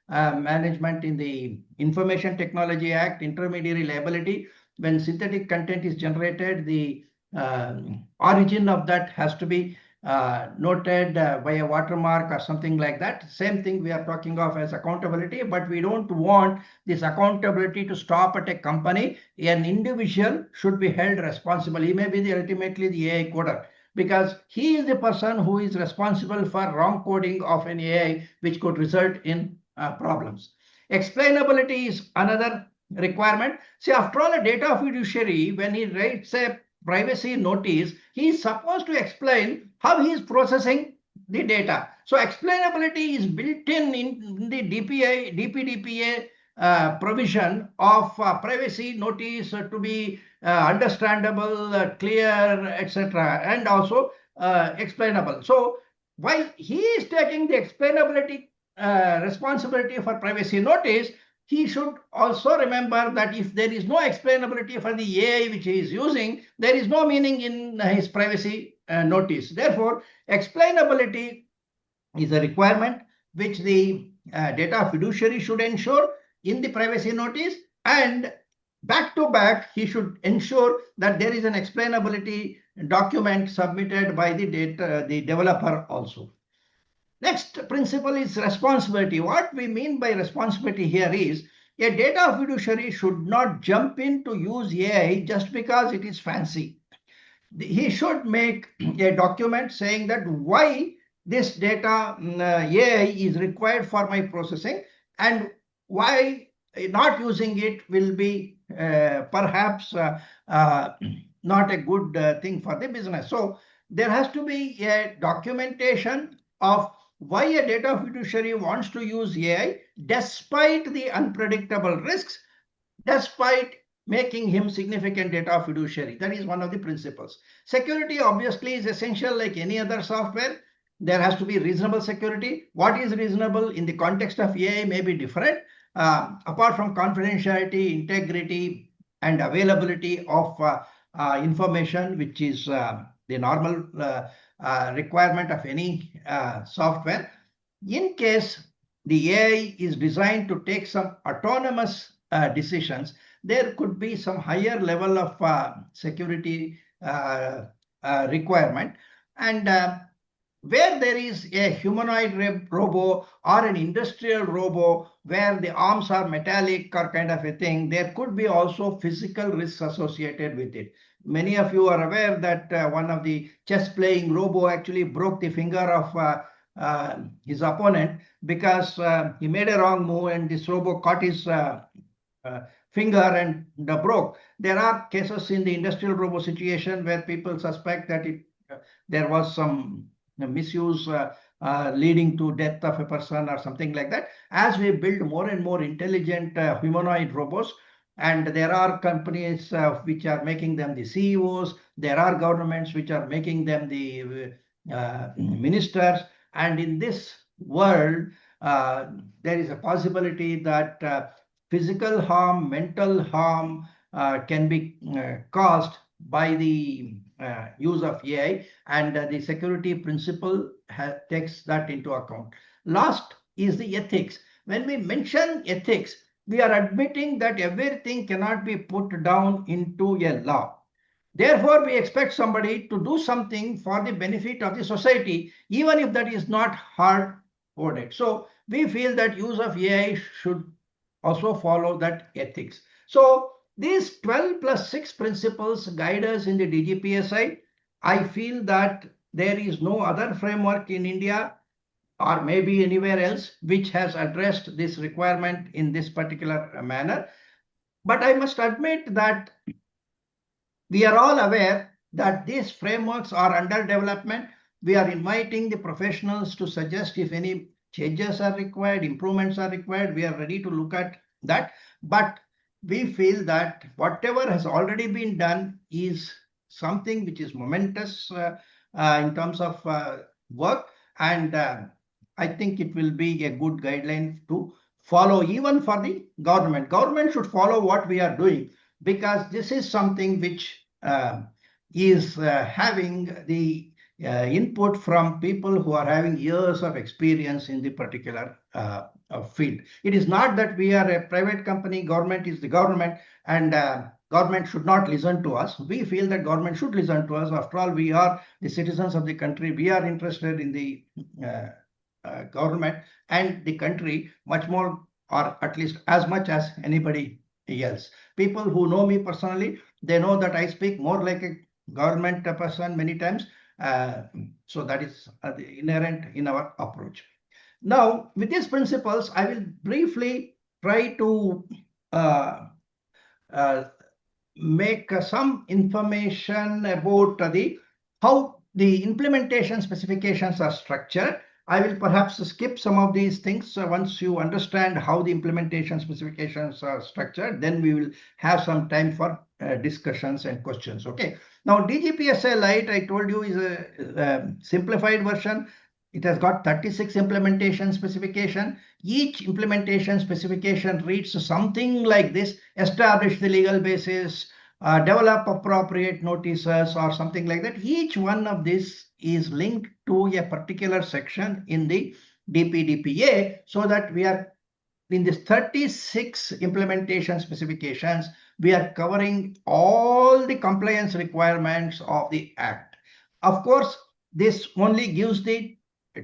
management in the Information Technology Act, intermediary liability. When synthetic content is generated, the origin of that has to be noted by a watermark or something like that. Same thing we are talking of as accountability, but we don't want this accountability to stop at a company. An individual should be held responsible. He may be ultimately the AI coder, because he is the person who is responsible for wrong coding of an AI, which could result in problems. Explainability is another requirement. See, after all, a data fiduciary, when he writes a privacy notice, he is supposed to explain how he is processing the data. So explainability is built in the DPDPA provision of privacy notice to be understandable, clear, etc., and also explainable. So while he is taking the explainability responsibility for privacy notice, he should also remember that if there is no explainability for the AI which he is using, there is no meaning in his privacy notice. Therefore, explainability is a requirement which the data fiduciary should ensure in the privacy notice, and back to back, he should ensure that there is an explainability document submitted by the developer also. Next principle is responsibility. What we mean by responsibility here is a data fiduciary should not jump in to use AI just because it is fancy. He should make a document saying that why this data AI is required for my processing, and why not using it will be perhaps not a good thing for the business. So there has to be a documentation of why a data fiduciary wants to use AI despite the unpredictable risks, despite making him significant data fiduciary. That is one of the principles. Security obviously is essential like any other software. there has to be reasonable security. What is reasonable in the context of AI may be different. Apart from confidentiality, integrity, and availability of information, which is the normal requirement of any software. In case the AI is designed to take some autonomous decisions, there could be some higher level of security requirement. And where there is a humanoid robo or an industrial robo where the arms are metallic or kind of a thing, there could be also physical risks associated with it. Many of you are aware that one of the chess playing robo actually broke the finger of his opponent because he made a wrong move and this robo caught his finger and broke. There are cases in the industrial robo situation where people suspect that there was some misuse leading to death of a person or something like that. As we build more and more intelligent humanoid robots, and there are companies which are making them the CEOs, there are governments which are making them the ministers, and in this world, there is a possibility that physical harm, mental harm can be caused by the use of AI, and the security principle takes that into account. Last is the ethics. When we mention ethics, we are admitting that everything cannot be put down into a law. Therefore, we expect somebody to do something for the benefit of the society, even if that is not hard-coded. So we feel that use of AI should also follow that ethics. So these 12 plus 6 principles guide us in the DGPSI. I feel that there is no other framework in India or maybe anywhere else which has addressed this requirement in this particular manner. But I must admit that we are all aware that these frameworks are under development. We are inviting the professionals to suggest if any changes are required, improvements are required. We are ready to look at that. But we feel that whatever has already been done is something which is momentous in terms of work. And I think it will be a good guideline to follow even for the government. Government should follow what we are doing, because this is something which is having the input from people who are having years of experience in the particular field. It is not that we are a private company, government is the government, and government should not listen to us. We feel that government should listen to us. After all, we are the citizens of the country. We are interested in the government and the country much more, or at least as much as anybody else. People who know me personally, they know that I speak more like a government person many times. So that is inherent in our approach. Now, with these principles, I will briefly try to make some information about how the implementation specifications are structured. I will perhaps skip some of these things. Once you understand how the implementation specifications are structured, then we will have some time for discussions and questions. Okay. Now, DGPSI Lite, I told you, is a simplified version. It has got 36 implementation specification. Each implementation specification reads something like this: establish the legal basis, develop appropriate notices, or something like that. Each one of these is linked to a particular section in the DPDPA, so that we are in this 36 implementation specifications, we are covering all the compliance requirements of the Act. Of course, this only gives the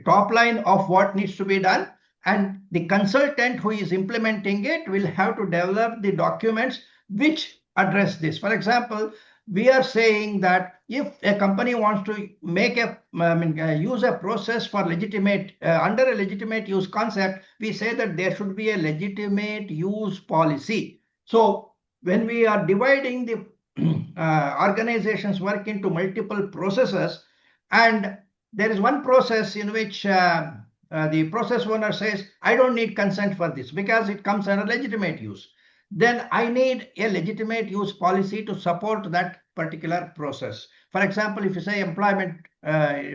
top line of what needs to be done, and the consultant who is implementing it will have to develop the documents which address this. For example, we are saying that if a company wants to make use a process for legitimate, under a legitimate use concept, we say that there should be a legitimate use policy. So when we are dividing the organization's work into multiple processes, and there is one process in which the process owner says, I don't need consent for this because it comes under legitimate use. then I need a legitimate use policy to support that particular process. For example, if you say employment,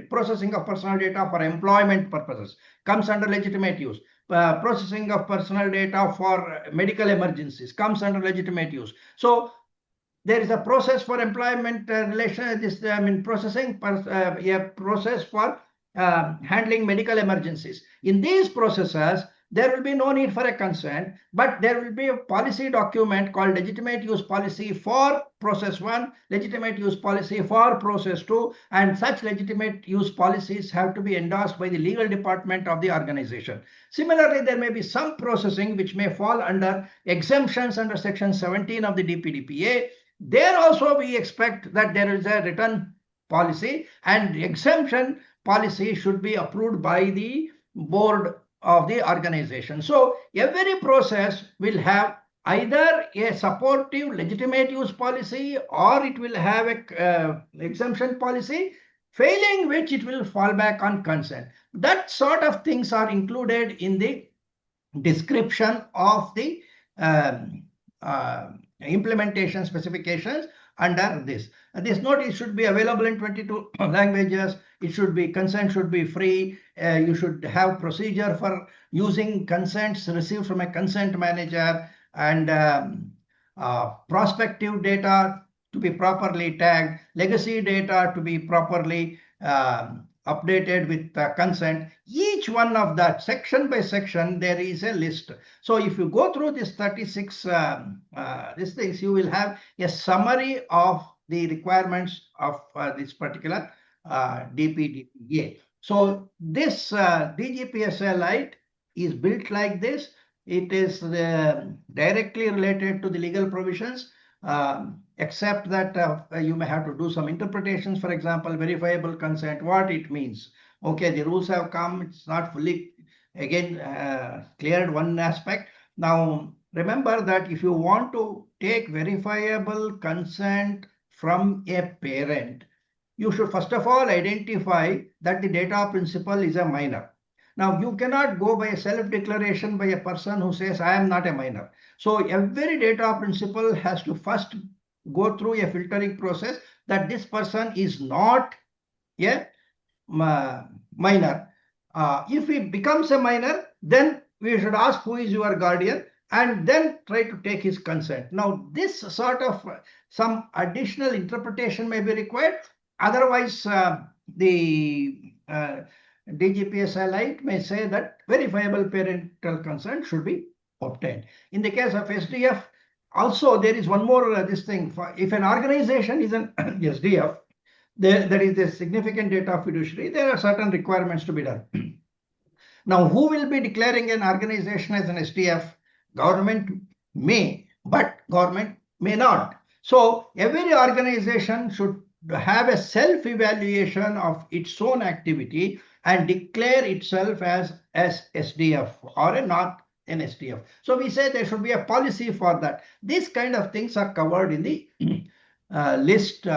processing of personal data for employment purposes comes under legitimate use. Processing of personal data for medical emergencies comes under legitimate use. So there is a process for employment relation, processing, a process for handling medical emergencies. In these processes, there will be no need for a consent, but there will be a policy document called legitimate use policy for process 1, legitimate use policy for process 2, and such legitimate use policies have to be endorsed by the legal department of the organization. Similarly, there may be some processing which may fall under exemptions under section 17 of the DPDPA. There also we expect that there is a written policy, and exemption policy should be approved by the board of the organization. So every process will have either a supportive legitimate use policy or it will have a exemption policy, failing which it will fall back on consent. That sort of things are included in the description of the implementation specifications under this. This notice should be available in 22 languages. It should be, consent should be free. You should have procedure for using consents received from a consent manager, and prospective data to be properly tagged, legacy data to be properly updated with consent. Each one of that, section by section, there is a list. So if you go through this 36 these things, you will have a summary of the requirements of this particular DPDPA. So this DGPSA Lite is built like this. It is directly related to the legal provisions, except that you may have to do some interpretations. For example, verifiable consent, what it means. Okay, the rules have come. It's not fully, again, cleared one aspect. Now, remember that if you want to take verifiable consent from a parent, you should first of all identify that the data principal is a minor. Now, you cannot go by a self-declaration by a person who says, I am not a minor. So every data principal has to first go through a filtering process that this person is not a minor. If he becomes a minor, then we should ask who is your guardian and then try to take his consent. Now, this sort of some additional interpretation may be required. Otherwise, the DGPSA Lite may say that verifiable parental consent should be obtained. In the case of SDF, also there is one more this thing. If an organization is an SDF, there is a significant data fiduciary, there are certain requirements to be done. Now, who will be declaring an organization as an SDF? Government may, but government may not. So every organization should have a self-evaluation of its own activity and declare itself as SDF or not an SDF. So we say there should be a policy for that. These kind of things are covered in the list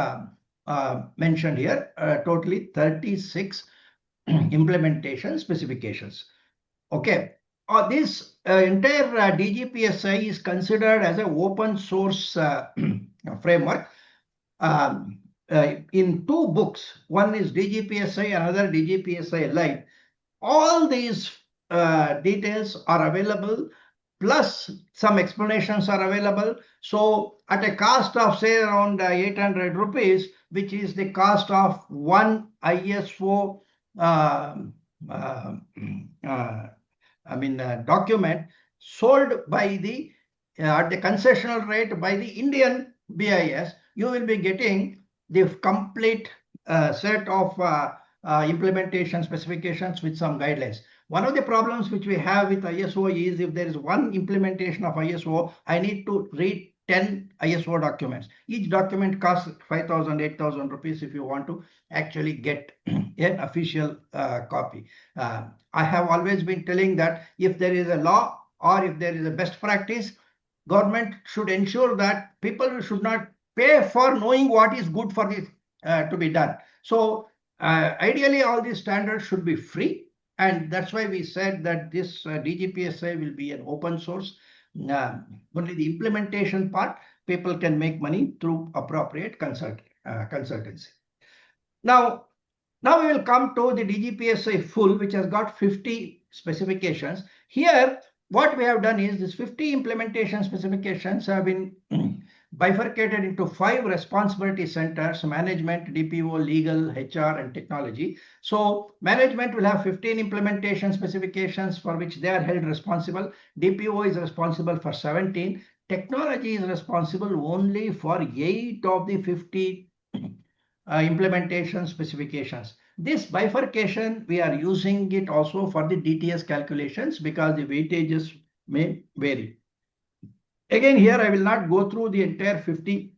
mentioned here, totally 36 implementation specifications. Okay, this entire DGPSI is considered as an open source framework. In two books, one is DGPSI, another DGPSI Lite. All these details are available, plus some explanations are available. So at a cost of say around 800 rupees, which is the cost of one ISO document sold by the at the concessional rate by the Indian BIS, you will be getting the complete set of implementation specifications with some guidelines. One of the problems which we have with ISO is if there is one implementation of ISO, I need to read 10 ISO documents. Each document costs 5,000, 8,000 rupees if you want to actually get an official copy. I have always been telling that if there is a law or if there is a best practice, government should ensure that people should not pay for knowing what is good for this to be done. So ideally, all these standards should be free. And that's why we said that this DGPSI will be an open source. Only the implementation part, people can make money through appropriate consultancy. Now we will come to the DGPSI full, which has got 50 specifications. Here, what we have done is this 50 implementation specifications have been bifurcated into 5 responsibility centers: management, DPO, legal, HR, and technology. So management will have 15 implementation specifications for which they are held responsible. DPO is responsible for 17. Technology is responsible only for 8 of the 50 implementation specifications. This bifurcation, we are using it also for the DTS calculations because the weightages may vary. Again, here I will not go through the entire 50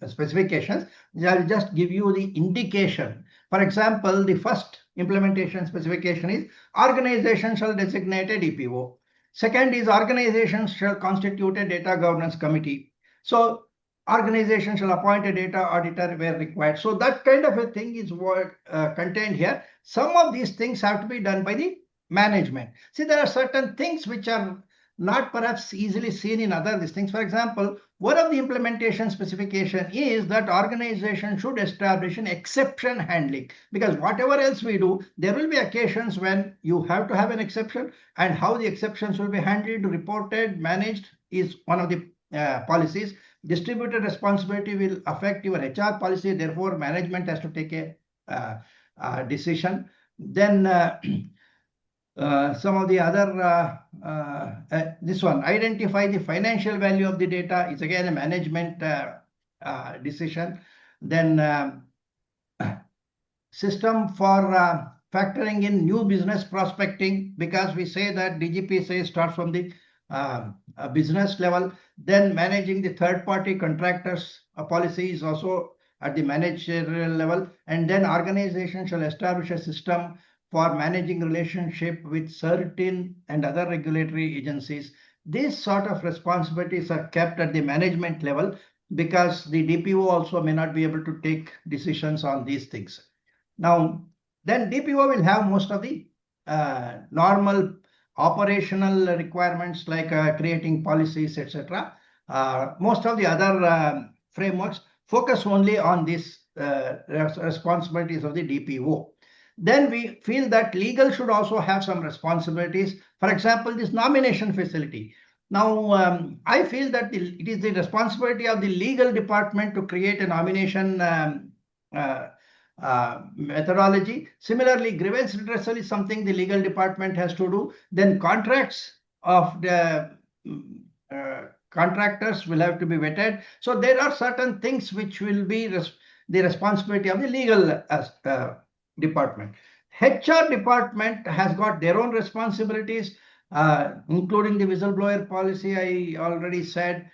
specifications. I will just give you the indication. For example, the first implementation specification is organization shall designate a DPO. Second is organization shall constitute a data governance committee. So organization shall appoint a data auditor where required. So that kind of a thing is what contained here. Some of these things have to be done by the management. See, there are certain things which are not perhaps easily seen in other things. For example, one of the implementation specification is that organization should establish an exception handling, because whatever else we do, there will be occasions when you have to have an exception, and how the exceptions will be handled, reported, managed is one of the policies. Distributed responsibility will affect your HR policy. Therefore, management has to take a decision. Then some of the other, this one, identify the financial value of the data is again a management decision. Then system for factoring in new business prospecting, because we say that DGPSA starts from the business level. Then managing the third-party contractors policy is also at the managerial level. And then organization shall establish a system for managing relationship with certain and other regulatory agencies. These sort of responsibilities are kept at the management level because the DPO also may not be able to take decisions on these things. Now, then DPO will have most of the normal operational requirements like creating policies, etc. Most of the other frameworks focus only on these responsibilities of the DPO. Then we feel that legal should also have some responsibilities. For example, this nomination facility. Now, I feel that it is the responsibility of the legal department to create a nomination methodology. Similarly, grievance redressal is something the legal department has to do. Then contracts of the contractors will have to be vetted. So there are certain things which will be the responsibility of the legal department. HR department has got their own responsibilities, including the whistleblower policy, I already said.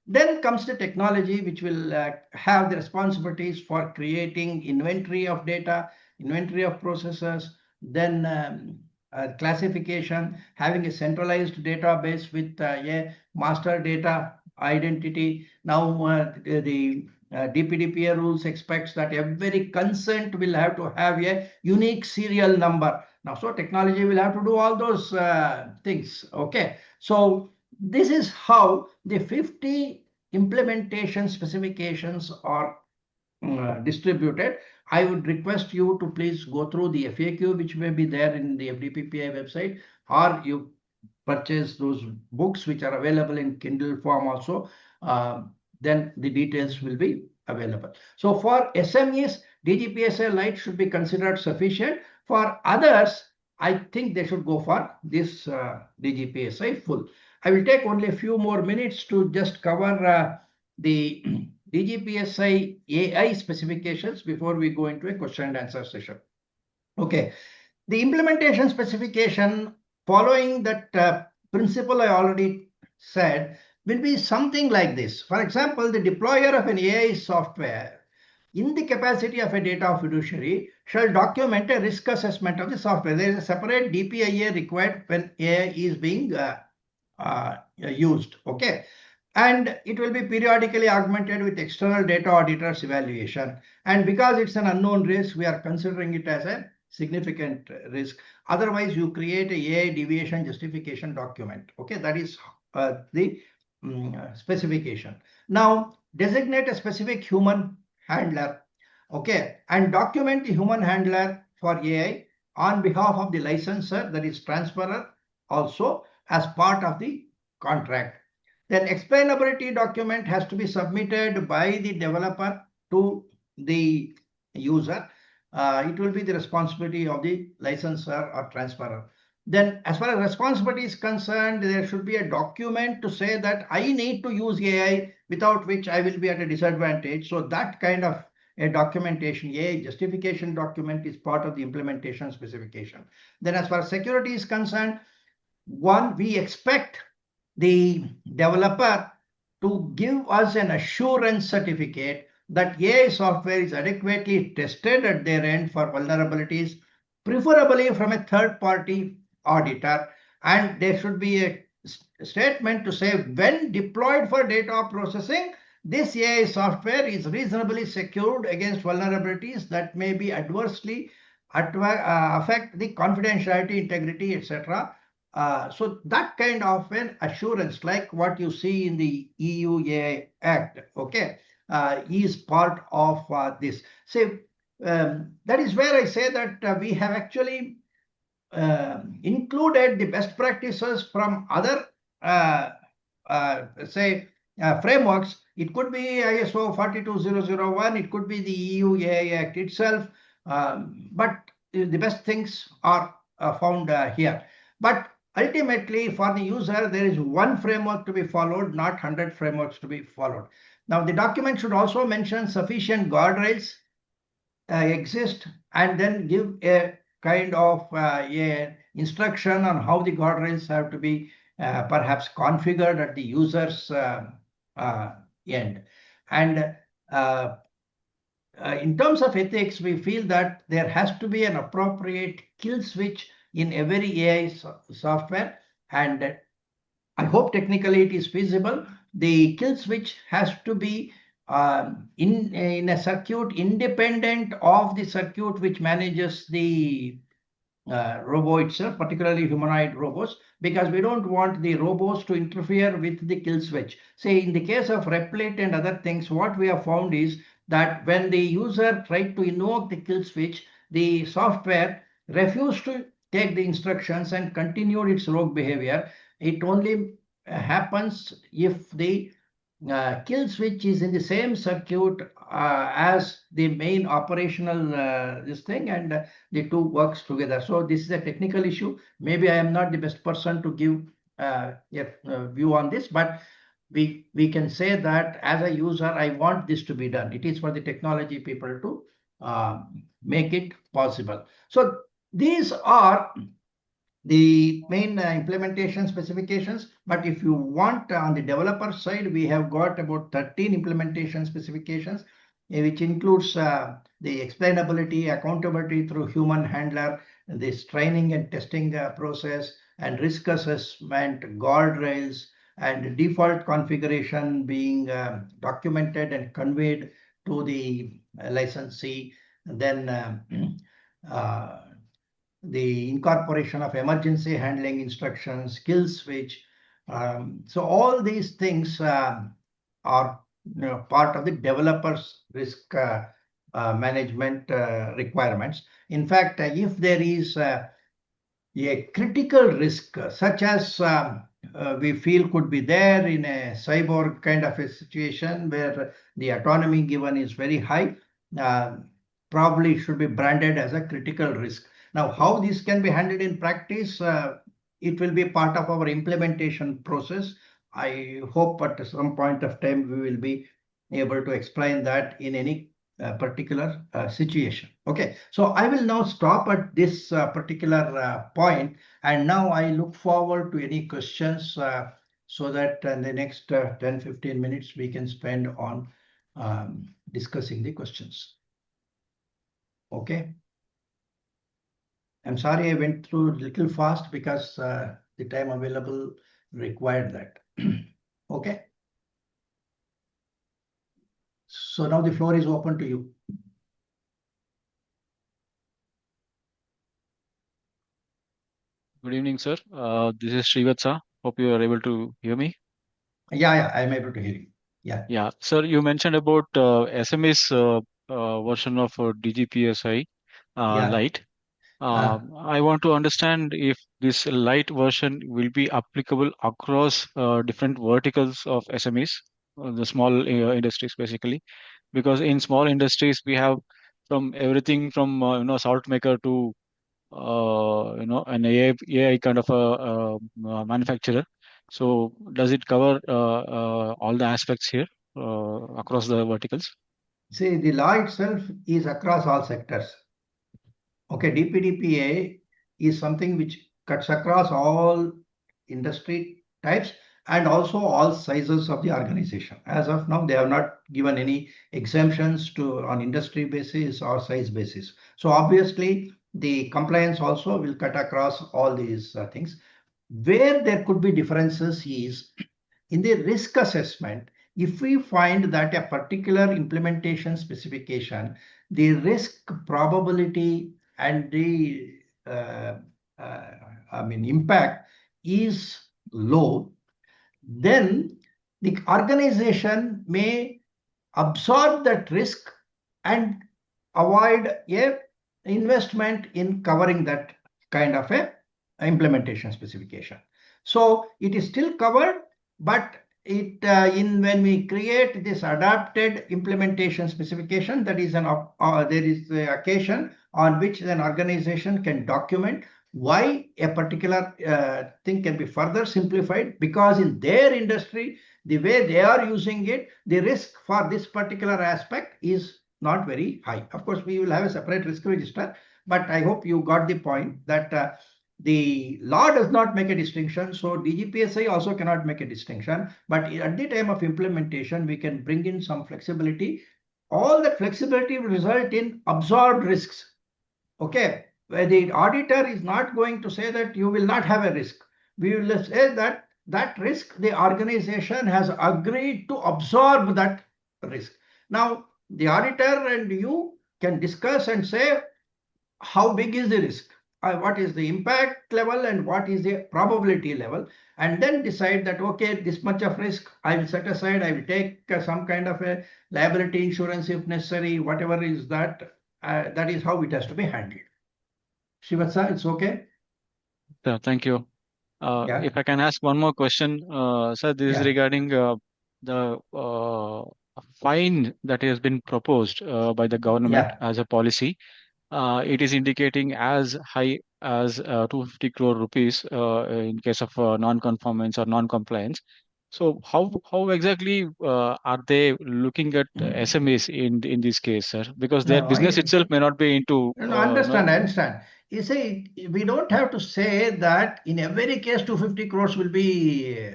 Then comes the technology, which will have the responsibilities for creating inventory of data, inventory of processes, then classification, having a centralized database with a master data identity. Now, the DPDPA rules expects that every consent will have to have a unique serial number. Now, so technology will have to do all those things. Okay, so this is how the 50 implementation specifications are distributed. I would request you to please go through the FAQ, which may be there in the FDPPI website, or you purchase those books which are available in Kindle form also. Then the details will be available. So for SMEs, DGPSA Lite should be considered sufficient. For others, I think they should go for this DGPSA full. I will take only a few more minutes to just cover the DGPSA AI specifications before we go into a question and answer session. Okay, the implementation specification following that principle I already said will be something like this. For example, the deployer of an AI software in the capacity of a data fiduciary shall document a risk assessment of the software. There is a separate DPIA required when AI is being used. Okay, and it will be periodically augmented with external data auditors evaluation. And because it's an unknown risk, we are considering it as a significant risk. Otherwise, you create a AI deviation justification document. Okay, that is the specification. Now, designate a specific human handler. Okay, and document the human handler for AI on behalf of the licensor, that is transferor, also as part of the contract. Then explainability document has to be submitted by the developer to the user. It will be the responsibility of the licensor or transferor. Then as far as responsibility is concerned, there should be a document to say that I need to use AI, without which I will be at a disadvantage. So that kind of a documentation, AI justification document, is part of the implementation specification. Then as far as security is concerned, one, we expect the developer to give us an assurance certificate that AI software is adequately tested at their end for vulnerabilities, preferably from a third-party auditor. And there should be a statement to say when deployed for data processing, this AI software is reasonably secured against vulnerabilities that may be adversely affect the confidentiality, integrity, etc. So that kind of an assurance, like what you see in the EU AI Act, okay, is part of this. So that is where I say that we have actually included the best practices from other, frameworks. It could be ISO 42001, it could be the EU AI Act itself, but the best things are found here. But ultimately, for the user, there is one framework to be followed, not 100 frameworks to be followed. Now, the document should also mention sufficient guardrails exist, and then give a kind of instruction on how the guardrails have to be perhaps configured at the user's end. And in terms of ethics, we feel that there has to be an appropriate kill switch in every AI software, and I hope technically it is feasible. The kill switch has to be in a circuit independent of the circuit which manages the robo itself, particularly humanoid robots, because we don't want the robots to interfere with the kill switch. Say in the case of Replit and other things, what we have found is that when the user tried to invoke the kill switch, the software refused to take the instructions and continued its rogue behavior. It only happens if the kill switch is in the same circuit as the main operational this thing, and the two works together. So this is a technical issue. Maybe I am not the best person to give a view on this, but we can say that as a user, I want this to be done. It is for the technology people to make it possible. So these are the main implementation specifications. But if you want on the developer side, we have got about 13 implementation specifications, which includes the explainability, accountability through human handler, this training and testing process, and risk assessment, guardrails, and default configuration being documented and conveyed to the licensee. Then the incorporation of emergency handling instructions, kill switch. So all these things are part of the developer's risk management requirements. In fact, if there is a critical risk, such as we feel could be there in a cyborg kind of a situation where the autonomy given is very high, probably should be branded as a critical risk. Now, how this can be handled in practice, it will be part of our implementation process. I hope at some point of time we will be able to explain that in any particular situation. Okay, so I will now stop at this particular point, and now I look forward to any questions so that in the next 10-15 minutes we can spend on discussing the questions. Okay. I'm sorry I went through a little fast because the time available required that. Okay. So now the floor is open to you.
Good evening, sir. This is Srivatsa. Hope you are able to hear me.
Yeah, I'm able to hear you. Yeah.
Yeah, sir, you mentioned about SMS version of DGPSI
Yeah.
Lite. I want to understand if this Lite version will be applicable across different verticals of SMEs, the small industries basically, because in small industries we have from everything from salt maker to an AI kind of a manufacturer. So does it cover all the aspects here across the verticals?
See, the law itself is across all sectors. Okay, DPDPA is something which cuts across all industry types and also all sizes of the organization. As of now, they have not given any exemptions to on industry basis or size basis. So obviously, the compliance also will cut across all these things. Where there could be differences is in the risk assessment. If we find that a particular implementation specification, the risk probability and the impact is low, then the organization may absorb that risk and avoid a investment in covering that kind of a implementation specification. So it is still covered, but it in when we create this adapted implementation specification, that is there is the occasion on which an organization can document why a particular thing can be further simplified, because in their industry, the way they are using it, the risk for this particular aspect is not very high. Of course, we will have a separate risk register, but I hope you got the point that the law does not make a distinction. So DGPSI also cannot make a distinction, but at the time of implementation, we can bring in some flexibility. All that flexibility will result in absorbed risks. Okay, where the auditor is not going to say that you will not have a risk. We will say that that risk, the organization has agreed to absorb that risk. Now, the auditor and you can discuss and say how big is the risk, what is the impact level, and what is the probability level, and then decide that, okay, this much of risk I will set aside, I will take some kind of a liability insurance if necessary, whatever is that, that is how it has to be handled. Shivatsa, it's okay?
Yeah, thank you.
Yeah.
If I can ask one more question, sir, this is
Yeah.
regarding the fine that has been proposed by the government
Yeah.
as a policy. It is indicating as high as 250 crore rupees in case of non-conformance or non-compliance. So how exactly are they looking at SMEs in this case, sir? Because their
No,
business itself may not be into
No, I understand. You see, we don't have to say that in every case 250 crores will be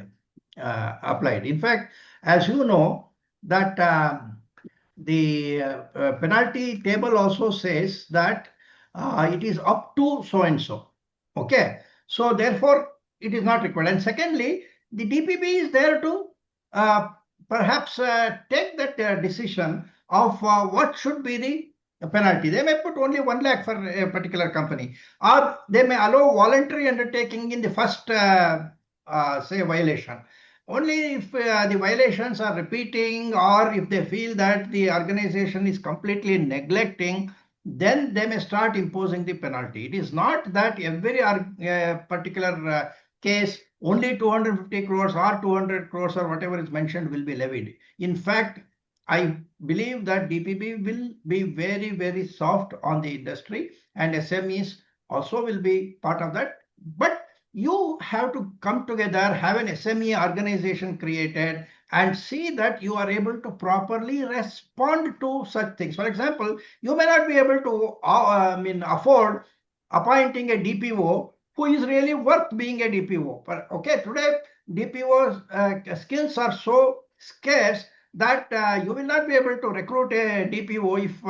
applied. In fact, as you know, that the penalty table also says that it is up to so and so. Okay, so therefore it is not required. And secondly, the DPP is there to uh, perhaps take that decision of what should be the penalty. They may put only 1 lakh for a particular company, or they may allow voluntary undertaking in the first say violation. Only if the violations are repeating, or if they feel that the organization is completely neglecting, then they may start imposing the penalty. It is not that every particular case only 250 crores or 200 crores or whatever is mentioned will be levied. In fact, I believe that DPP will be very, very soft on the industry, and SMEs also will be part of that. But you have to come together, have an SME organization created, and see that you are able to properly respond to such things. For example, you may not be able to afford appointing a DPO who is really worth being a DPO. But okay, today DPO skills are so scarce that you will not be able to recruit a DPO if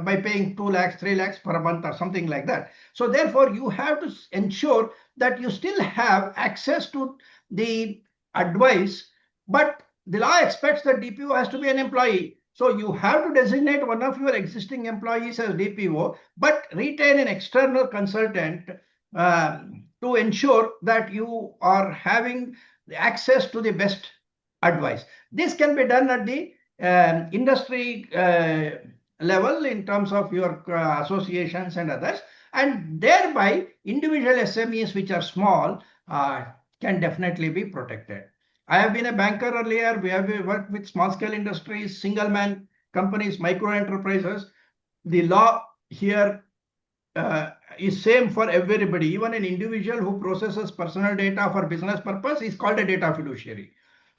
by paying 2 lakhs, 3 lakhs per month or something like that. So therefore, you have to ensure that you still have access to the advice, but the law expects that DPO has to be an employee. So you have to designate one of your existing employees as DPO, but retain an external consultant to ensure that you are having the access to the best advice. This can be done at the industry level in terms of your associations and others, and thereby individual SMEs which are small can definitely be protected. I have been a banker earlier. We have worked with small scale industries, single man companies, micro enterprises. The law here is same for everybody. Even an individual who processes personal data for business purpose is called a data fiduciary.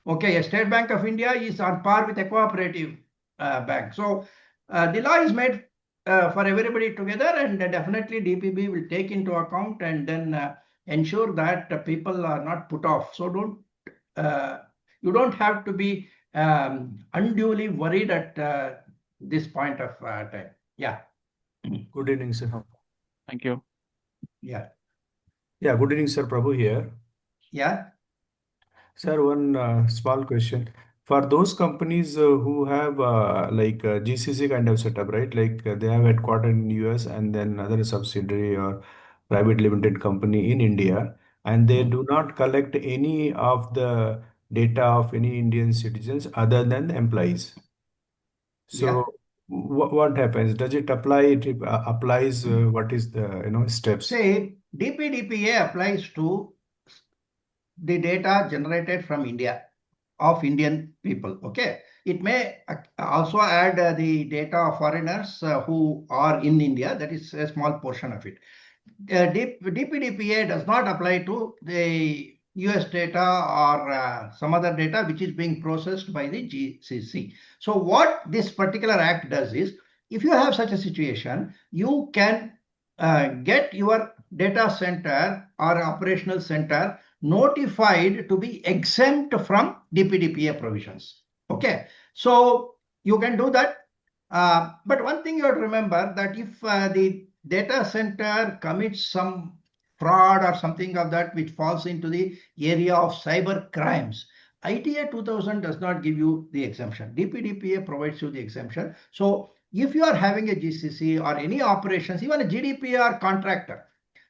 Okay, a State Bank of India is on par with a cooperative bank. So the law is made for everybody together, and definitely DPB will take into account and then ensure that people are not put off. So you don't have to be unduly worried at this point of time. Yeah.
Good evening, sir.
Thank you.
Yeah.
Yeah, good evening, sir. Prabhu here.
Yeah.
Sir, one small question. For those companies who have like GCC kind of setup, right? Like they have headquartered in US and then other subsidiary or private limited company in India, and they do not collect any of the data of any Indian citizens other than the employees.
Yeah.
So what happens? Does it apply? It applies. What is the steps?
Say DPDPA applies to the data generated from India of Indian people. Okay. It may also add the data of foreigners who are in India. That is a small portion of it. DPDPA does not apply to the US data or some other data which is being processed by the GCC. So what this particular act does is, if you have such a situation, you can get your data center or operational center notified to be exempt from DPDPA provisions. Okay, so you can do that. But one thing you have to remember, that if the data center commits some fraud or something of that which falls into the area of cyber crimes, ITA 2000 does not give you the exemption. DPDPA provides you the exemption. So if you are having a GCC or any operations, even a GDPR contractor,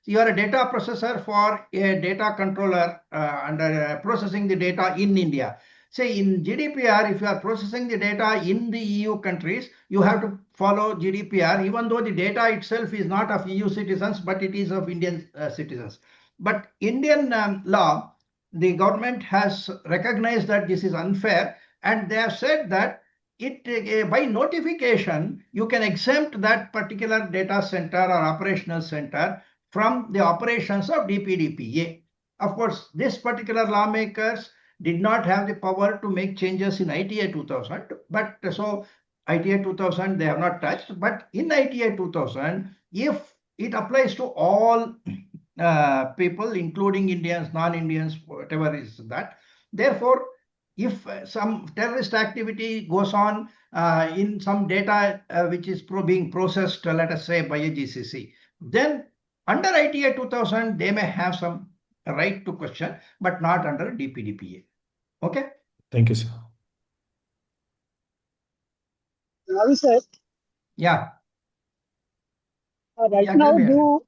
you are a data processor for a data controller and processing the data in India. Say in GDPR, if you are processing the data in the EU countries, you have to follow GDPR, even though the data itself is not of EU citizens, but it is of Indian citizens. But Indian law, the government has recognized that this is unfair, and they have said that by notification, you can exempt that particular data center or operational center from the operations of DPDPA. Of course, this particular lawmakers did not have the power to make changes in ITA 2000, but so ITA 2000 they have not touched. But in ITA 2000, if it applies to all people, including Indians, non-Indians, whatever is that, therefore, if some terrorist activity goes on in some data which is being processed, let us say by a GCC, then under ITA 2000, they may have some right to question, but not under DPDPA. Okay?
Thank you, sir.
Ravi sir,
Yeah.
right
Yeah,
now,
tell me.
do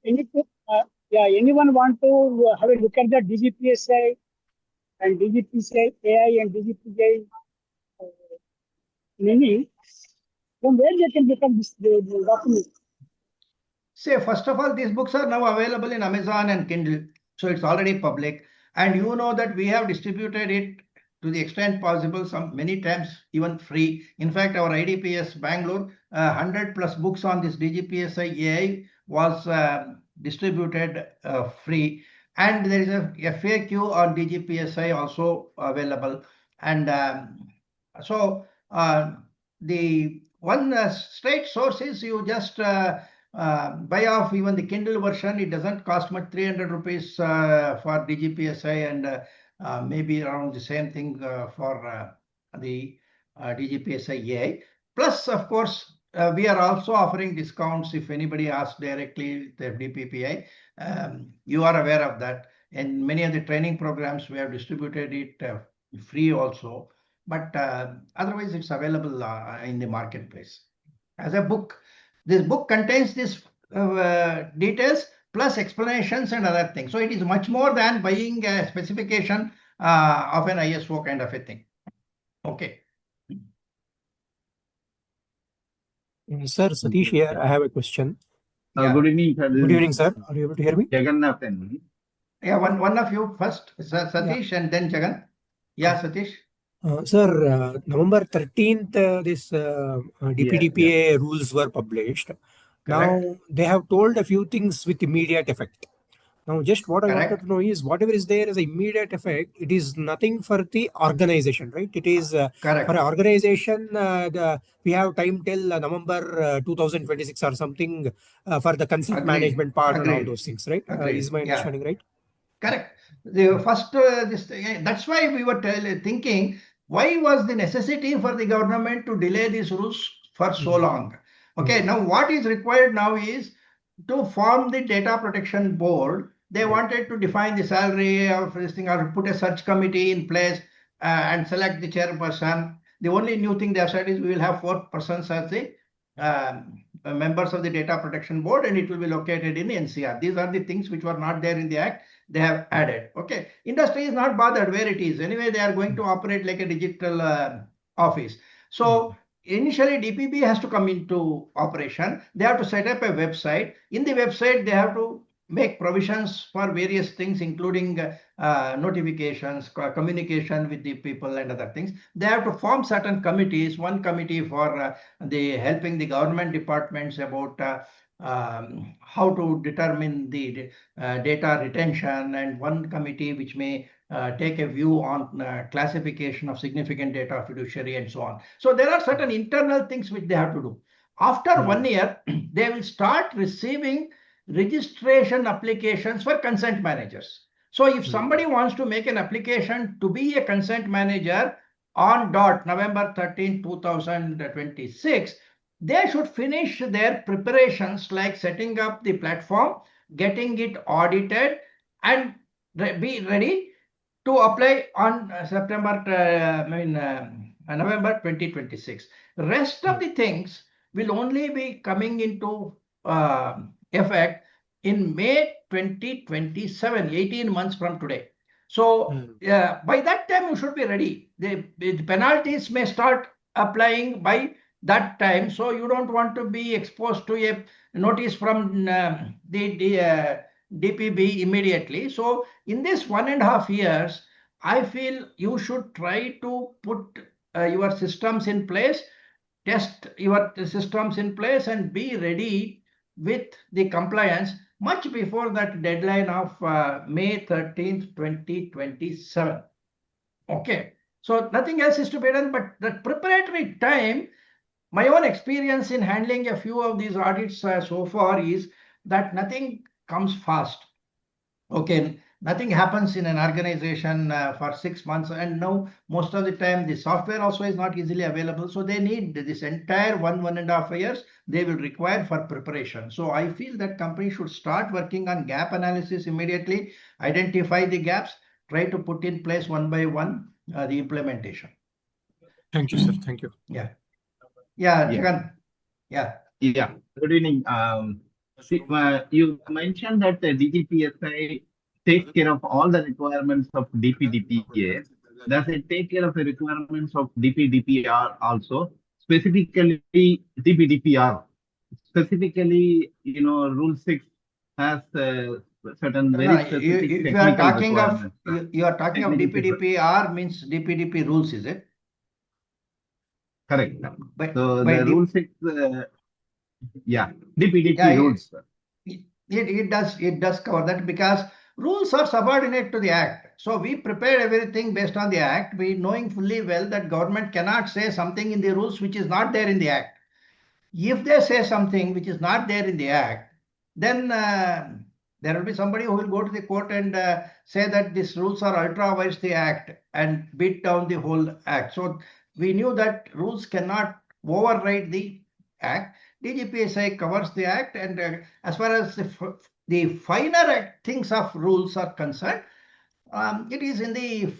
anyone want to have a look at the DGPSI and DGPSI AI and DGPSI meaning? From where they can become this the document?
Say, first of all, these books are now available in Amazon and Kindle. So it's already public. And you know that we have distributed it to the extent possible, many times even free. In fact, our IDPS Bangalore, 100 plus books on this DGPSI AI was distributed free. And there is a FAQ on DGPSI also available. And the one straight source is you just buy off even the Kindle version. It doesn't cost much, 300 rupees for DGPSI and maybe around the same thing for the DGPSI AI. Plus, of course, we are also offering discounts if anybody asks directly the DPPI. You are aware of that. In many of the training programs, we have distributed it free also. But otherwise, it's available in the marketplace as a book. This book contains these details, plus explanations and other things. So it is much more than buying a specification of an ISO kind of a thing. Okay.
Sir, Satish here. I have a question.
Yeah.
Good evening, sir.
Good evening, sir. Are you able to hear me?
Jagannathan.
Yeah, one of you first, Satish, and then Jagan. Yeah, Satish.
Sir, November 13th, this DPDPA rules were published.
Correct.
Now, they have told a few things with immediate effect. Now, just what I wanted
Correct.
to know is whatever is there as an immediate effect, it is nothing for the organization, right? It is for
Correct.
an organization, we have time till November 2026 or something for the consent
Agreed.
management part and all
Agreed.
those things, right?
Agreed.
Is my
Yeah.
understanding right?
Correct. The first, that's why we were thinking, why was the necessity for the government to delay these rules for so long? Okay, now what is required now is to form the data protection board. They wanted to define the salary of this thing or put a search committee in place and select the chairperson. The only new thing they have said is we will have 4 persons as the members of the data protection board, and it will be located in NCR. These are the things which were not there in the act. They have added. Okay, industry is not bothered where it is. Anyway, they are going to operate like a digital office. So initially DPP has to come into operation. They have to set up a website. In the website, they have to make provisions for various things, including notifications, communication with the people and other things. They have to form certain committees, one committee for the helping the government departments about how to determine the data retention, and one committee which may take a view on classification of significant data, fiduciary, and so on. So there are certain internal things which they have to do. After 1 year, they will start receiving registration applications for consent managers. So if somebody wants to make an application to be a consent manager on November 13, 2026, they should finish their preparations like setting up the platform, getting it audited, and be ready to apply on November 2026. Rest of the things will only be coming into effect in May 2027, 18 months from today. So by that time you should be ready. The penalties may start applying by that time. So you don't want to be exposed to a notice from the DPB immediately. So in this 1.5 years, I feel you should try to put your systems in place, test your systems in place, and be ready with the compliance much before that deadline of May 13th, 2027. Okay. So nothing else is to be done, but the preparatory time, my own experience in handling a few of these audits so far is that nothing comes fast. Okay, nothing happens in an organization for 6 months, and now most of the time the software also is not easily available. So they need this entire 1.5 years they will require for preparation. So I feel that company should start working on gap analysis immediately, identify the gaps, try to put in place one by one the implementation.
Thank you, sir. Thank you.
Yeah.
Yeah.
Jagan. Yeah.
Yeah. Good evening. You mentioned that the DGPSI takes care of all the requirements of DPDPA. Does it take care of the requirements of DPDPR also? Specifically, DPDPR. Specifically, Rule 6 has certain very specific
if
technical
you are talking
requirements.
you are talking of DPDPR means DPDP rules, is it?
Correct. So
by
the Rule 6, DPDP rules.
It does cover that, because rules are subordinate to the act. So we prepare everything based on the act, we knowing fully well that government cannot say something in the rules which is not there in the act. If they say something which is not there in the act, then there will be somebody who will go to the court and say that these rules are ultra vires the act and beat down the whole act. So we knew that rules cannot override the act. DGPSI covers the act, and as far as the finer things of rules are concerned, it is in the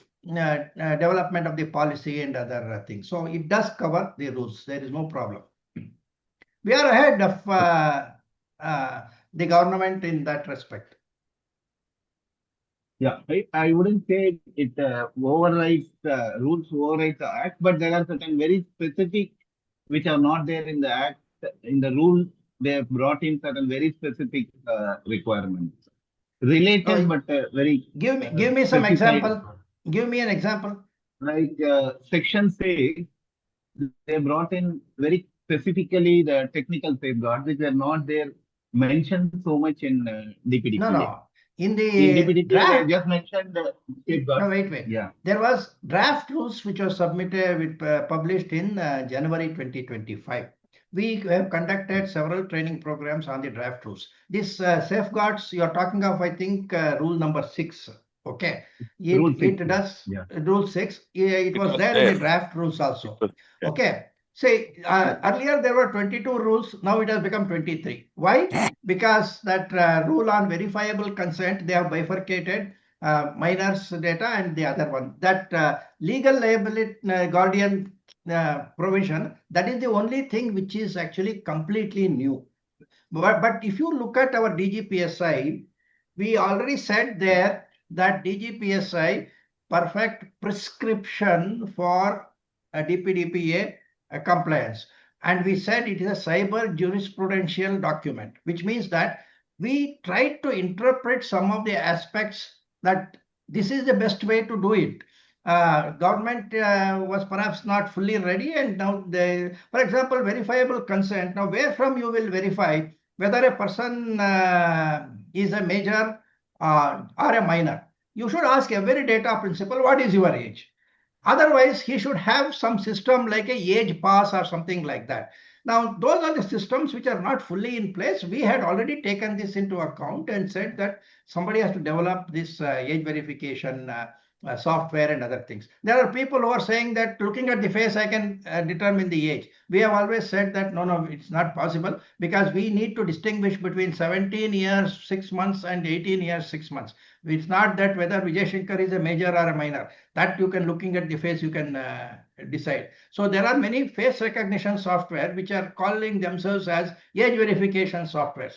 development of the policy and other things. So it does cover the rules. There is no problem. We are ahead of the government in that respect?
Yeah, I wouldn't say it overrides rules override the act, but there are certain very specific which are not there in the act. In the rule, they have brought in certain very specific requirements, related but very
Give me some
specified.
example. Give me an example.
Like section 6, they brought in very specifically the technical safeguards which were not there mentioned so much in DPDPA.
No. In
In
the
DPDPA,
draft,
they just mentioned the safeguards.
no, wait.
Yeah.
There was draft rules which was submitted, published in January 2025. We have conducted several training programs on the draft rules. This safeguards you are talking of, I think, rule number 6. Okay.
Rule 6,
It does,
yeah.
rule 6. It was there in the draft rules also.
Yeah.
Okay. Say, earlier there were 22 rules, now it has become 23. Why? Because that rule on verifiable consent, they have bifurcated minors data and the other one. That legal liability guardian provision, that is the only thing which is actually completely new. But if you look at our DGPSI, we already said there that DGPSI perfect prescription for DPDPA compliance. And we said it is a cyber jurisprudential document, which means that we tried to interpret some of the aspects that this is the best way to do it. Government was perhaps not fully ready, and now for example, verifiable consent. Now, where from you will verify whether a person is a major or a minor? You should ask every data principal, what is your age? Otherwise, he should have some system like a age pass or something like that. Now, those are the systems which are not fully in place. We had already taken this into account and said that somebody has to develop this age verification software and other things. There are people who are saying that looking at the face, I can determine the age. We have always said that no, it's not possible, because we need to distinguish between 17 years, 6 months and 18 years, 6 months. It's not that whether Vijay Shankar is a major or a minor. That you can, looking at the face, you can decide. So there are many face recognition software which are calling themselves as age verification softwares.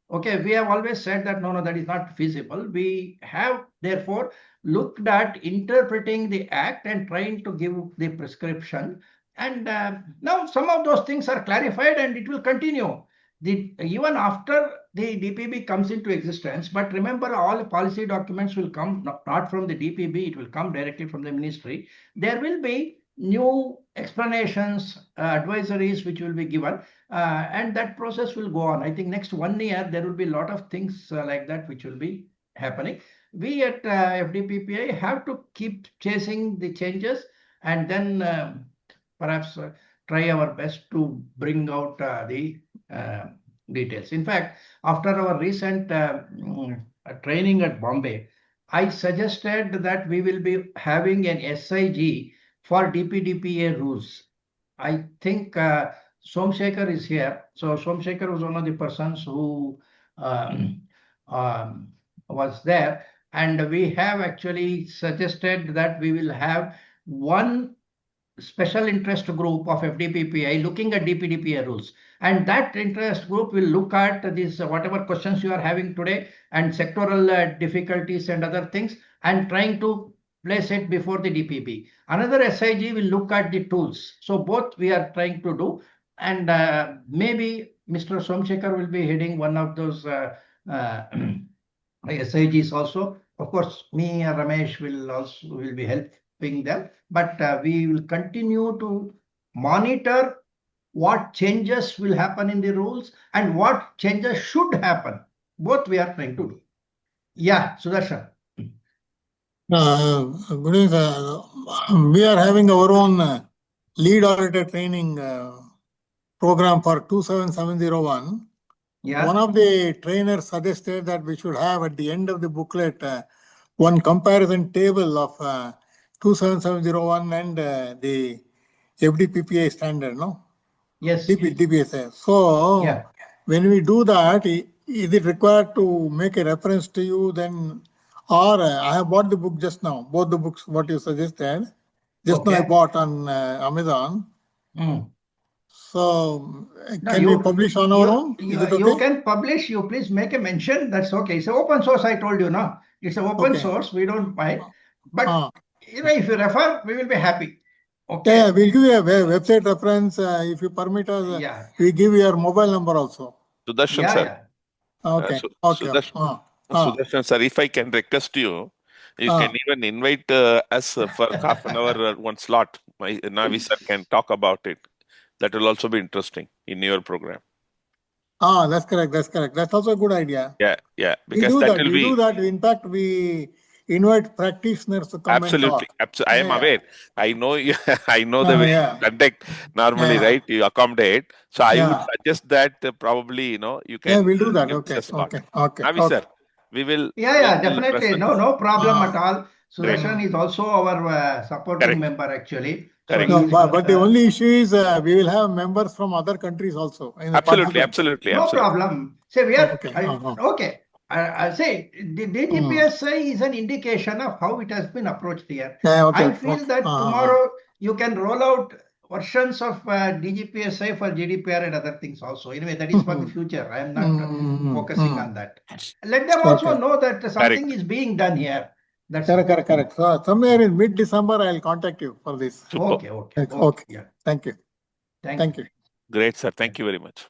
Okay, we have always said that no, that is not feasible. We have therefore looked at interpreting the act and trying to give the prescription. And now some of those things are clarified and it will continue. Even after the DPB comes into existence, but remember, all policy documents will come not from the DPB, it will come directly from the ministry. There will be new explanations, advisories which will be given, and that process will go on. I think next 1 year, there will be a lot of things like that which will be happening. We at FDPPI have to keep chasing the changes and then perhaps try our best to bring out the details. In fact, after our recent training at Bombay, I suggested that we will be having an SIG for DPDPA rules. I think Somsekhar is here. So Somsekhar was one of the persons who was there. And we have actually suggested that we will have one special interest group of FDPPI looking at DPDPA rules. And that interest group will look at this, whatever questions you are having today, and sectoral difficulties and other things, and trying to place it before the DPB. Another SIG will look at the tools. So both we are trying to do. And maybe Mr. Somsekhar will be heading one of those SIGs also. Of course, me and Ramesh will be helping them, but we will continue to monitor what changes will happen in the rules and what changes should happen. Both we are trying to do. Yeah, Sudarshan.
Good evening, sir. We are having our own lead auditor training program for 27701.
Yeah.
One of the trainers suggested that we should have at the end of the booklet one comparison table of 27701 and the FDPPA standard, no?
Yes.
DPSA. So
yeah.
When we do that, is it required to make a reference to you then? Or I have bought the book just now, both the books, what you suggested. Just now I bought on Amazon.
Mm.
So
No,
can we publish on our own? Is it
you
okay?
can publish, you please make a mention, that's okay. It's open source, I told you, no? It's an open
Okay.
source, we don't mind. But
Ah.
if you refer, we will be happy.
Yeah,
Okay.
we'll give you a website reference. If you permit us,
Yeah.
we give you your mobile number also.
Sudarshan
Yeah,
sir.
yeah.
Okay. Okay.
Sudarshan sir, if I can request you, you can even invite us for half an hour one slot. Navi sir can talk about it. That will also be interesting in your program.
That's correct. That's correct. That's also a good idea.
Yeah, yeah.
We
Because
do
that
that.
will
We do
be
that. In fact, we invite practitioners to come and talk.
absolutely. I am
Yeah.
aware. I know you. I know the way
Yeah.
you conduct normally,
Yeah.
right? You accommodate. So I would
Yeah.
suggest that probably you
Yeah,
can
we'll do that.
give
Okay.
us a slot.
Okay. Okay.
Navi
Okay.
sir, we will.
Yeah,
we will
definitely.
present
No,
this.
no problem at all.
Great.
Sudarshan is also our supporting
Correct.
member actually. So
Correct.
he
No,
is
but the only issue is we will have members from other countries also in the
Absolutely,
participants.
absolutely,
no
absolutely.
problem. Say we are
Okay.
okay. I say the DGPSI is an indication of how it has been approached here.
Yeah, okay.
I feel that tomorrow you can roll out versions of DGPSI for GDPR and other things also. Anyway, that is for the future. I am not focusing on that. Let them also know that something is being done here. That's
correct. So somewhere in mid-December, I'll contact you for this.
Super.
Okay.
Yeah.
Thank you. Thank you.
Great, sir. Thank you very much.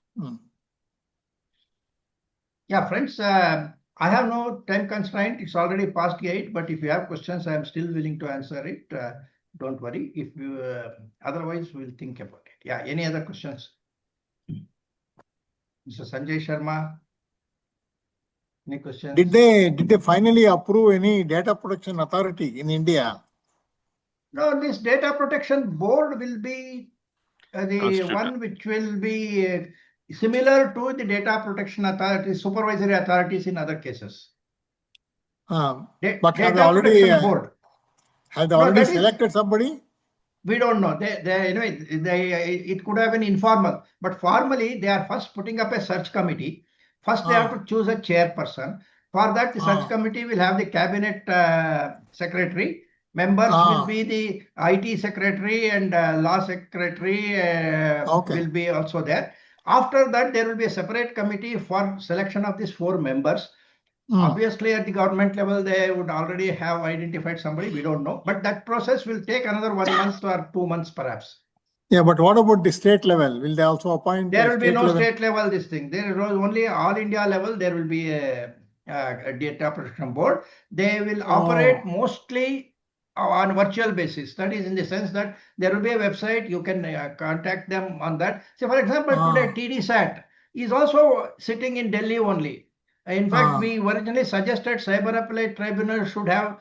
Yeah, friends, I have no time constraint. It's already past 8, but if you have questions, I am still willing to answer it. Don't worry. If you otherwise, we'll think about it. Yeah, any other questions? Mr. Sanjay Sharma, any questions?
Did they finally approve any data protection authority in India?
No, this data protection board will be the one which will be similar to the data protection authority, supervisory authorities in other cases.
But
data
have they already
protection board.
have they already selected somebody?
We don't know. Anyway, it could have been informal, but formally they are first putting up a search committee. First, they have to choose a chairperson. For that, the search committee will have the cabinet secretary. Members will be the IT secretary and law secretary will be also there. After that, there will be a separate committee for selection of these 4 members. Obviously, at the government level, they would already have identified somebody. We don't know. But that process will take another 1 month or 2 months, perhaps.
Yeah, but what about the state level? Will they also appoint?
There will be no state level this thing. There is only all India level. There will be a data protection board. They will operate mostly on virtual basis. That is in the sense that there will be a website. You can contact them on that. So, for example, today TDSAT is also sitting in Delhi only. In fact, we originally suggested Cyber Appellate Tribunal should have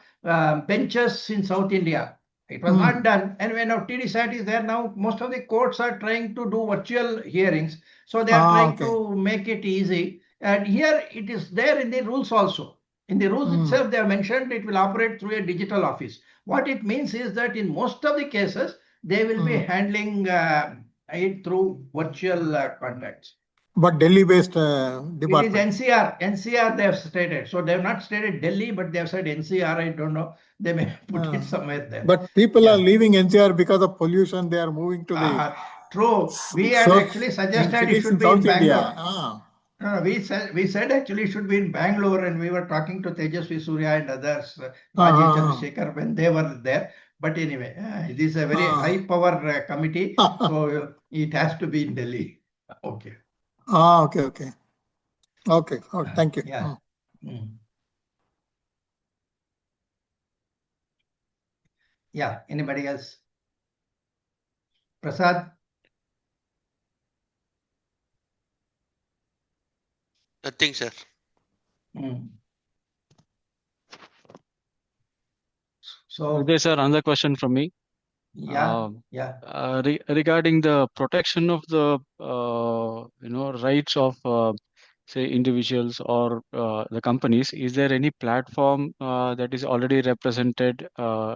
benches in South India. It was not done. And when now TDSAT is there now, most of the courts are trying to do virtual hearings. So they are trying to make it easy. And here it is there in the rules also. In the rules itself, they have mentioned it will operate through a digital office. What it means is that in most of the cases, they will be handling it through virtual contacts.
But Delhi-based department.
It is NCR. NCR they have stated. So they have not stated Delhi, but they have said NCR. I don't know. They may put it somewhere there.
But people are leaving NCR because of pollution. They are moving to the.
True. We had actually suggested it should be in Bangalore. No, we said actually it should be in Bangalore, and we were talking to Tejasvi Surya and others, Rajiv Chandrasekhar, when they were there. But anyway, it is a very high power committee, so it has to be in Delhi. Okay.
Okay. Oh, thank you.
Yeah. Yeah. Anybody else? Prasad?
Nothing, sir.
So
there's another question from me. Regarding the protection of the rights of say individuals or the companies, is there any platform that is already represented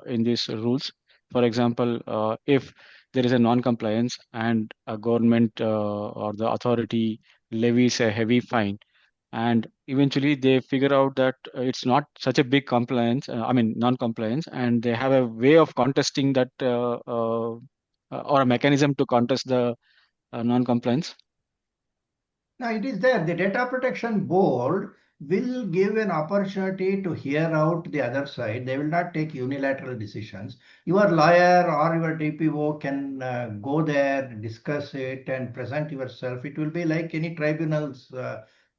in these rules? For example, if there is a non-compliance and a government or the authority levies a heavy fine, and eventually they figure out that it's not such a big compliance, non-compliance, and they have a way of contesting that or a mechanism to contest the non-compliance?
Now it is there. The Data Protection Board will give an opportunity to hear out the other side. They will not take unilateral decisions. Your lawyer or your DPO can go there, discuss it, and present yourself. It will be like any tribunal's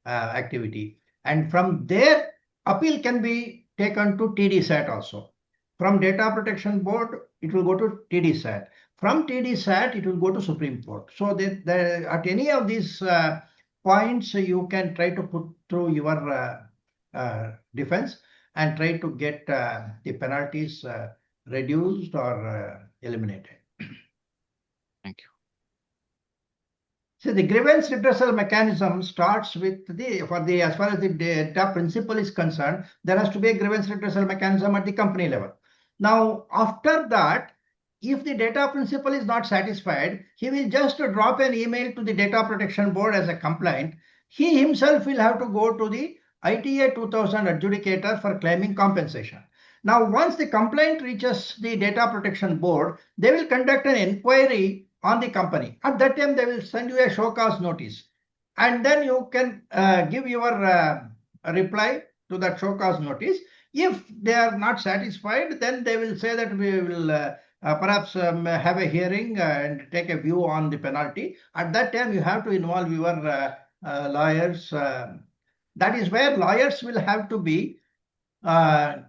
activity. And from there, appeal can be taken to TDSAT also. From Data Protection Board, it will go to TDSAT. From TDSAT, it will go to Supreme Court. So that at any of these points, you can try to put through your defense and try to get the penalties reduced or eliminated.
Thank you.
So the grievance redressal mechanism starts with as far as the data principal is concerned, there has to be a grievance redressal mechanism at the company level. Now, after that, if the data principal is not satisfied, he will just drop an email to the Data Protection Board as a complaint. He himself will have to go to the ITA 2000 adjudicator for claiming compensation. Now, once the complaint reaches the Data Protection Board, they will conduct an inquiry on the company. At that time, they will send you a show cause notice. And then you can give your reply to that show cause notice. If they are not satisfied, then they will say that we will perhaps have a hearing and take a view on the penalty. At that time, you have to involve your lawyers. That is where lawyers will have to be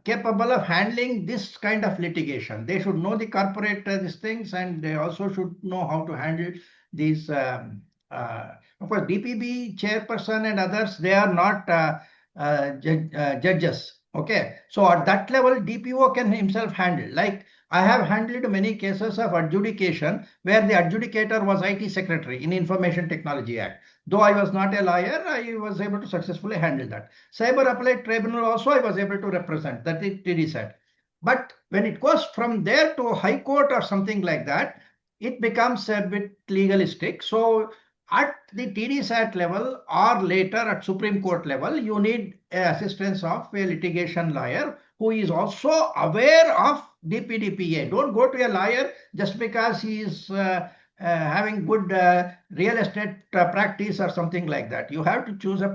capable of handling this kind of litigation. They should know the corporate these things, and they also should know how to handle these. Of course, DPB chairperson and others, they are not judges. Okay, so at that level, DPO can himself handle. Like I have handled many cases of adjudication where the adjudicator was IT secretary in Information Technology Act. Though I was not a lawyer, I was able to successfully handle that. Cyber Appellate Tribunal also I was able to represent, that it is said. But when it goes from there to High Court or something like that, it becomes a bit legalistic. So at the TDSAT level or later at Supreme Court level, you need assistance of a litigation lawyer who is also aware of DPDPA. Don't go to a lawyer just because he is having good real estate practice or something like that. You have to choose a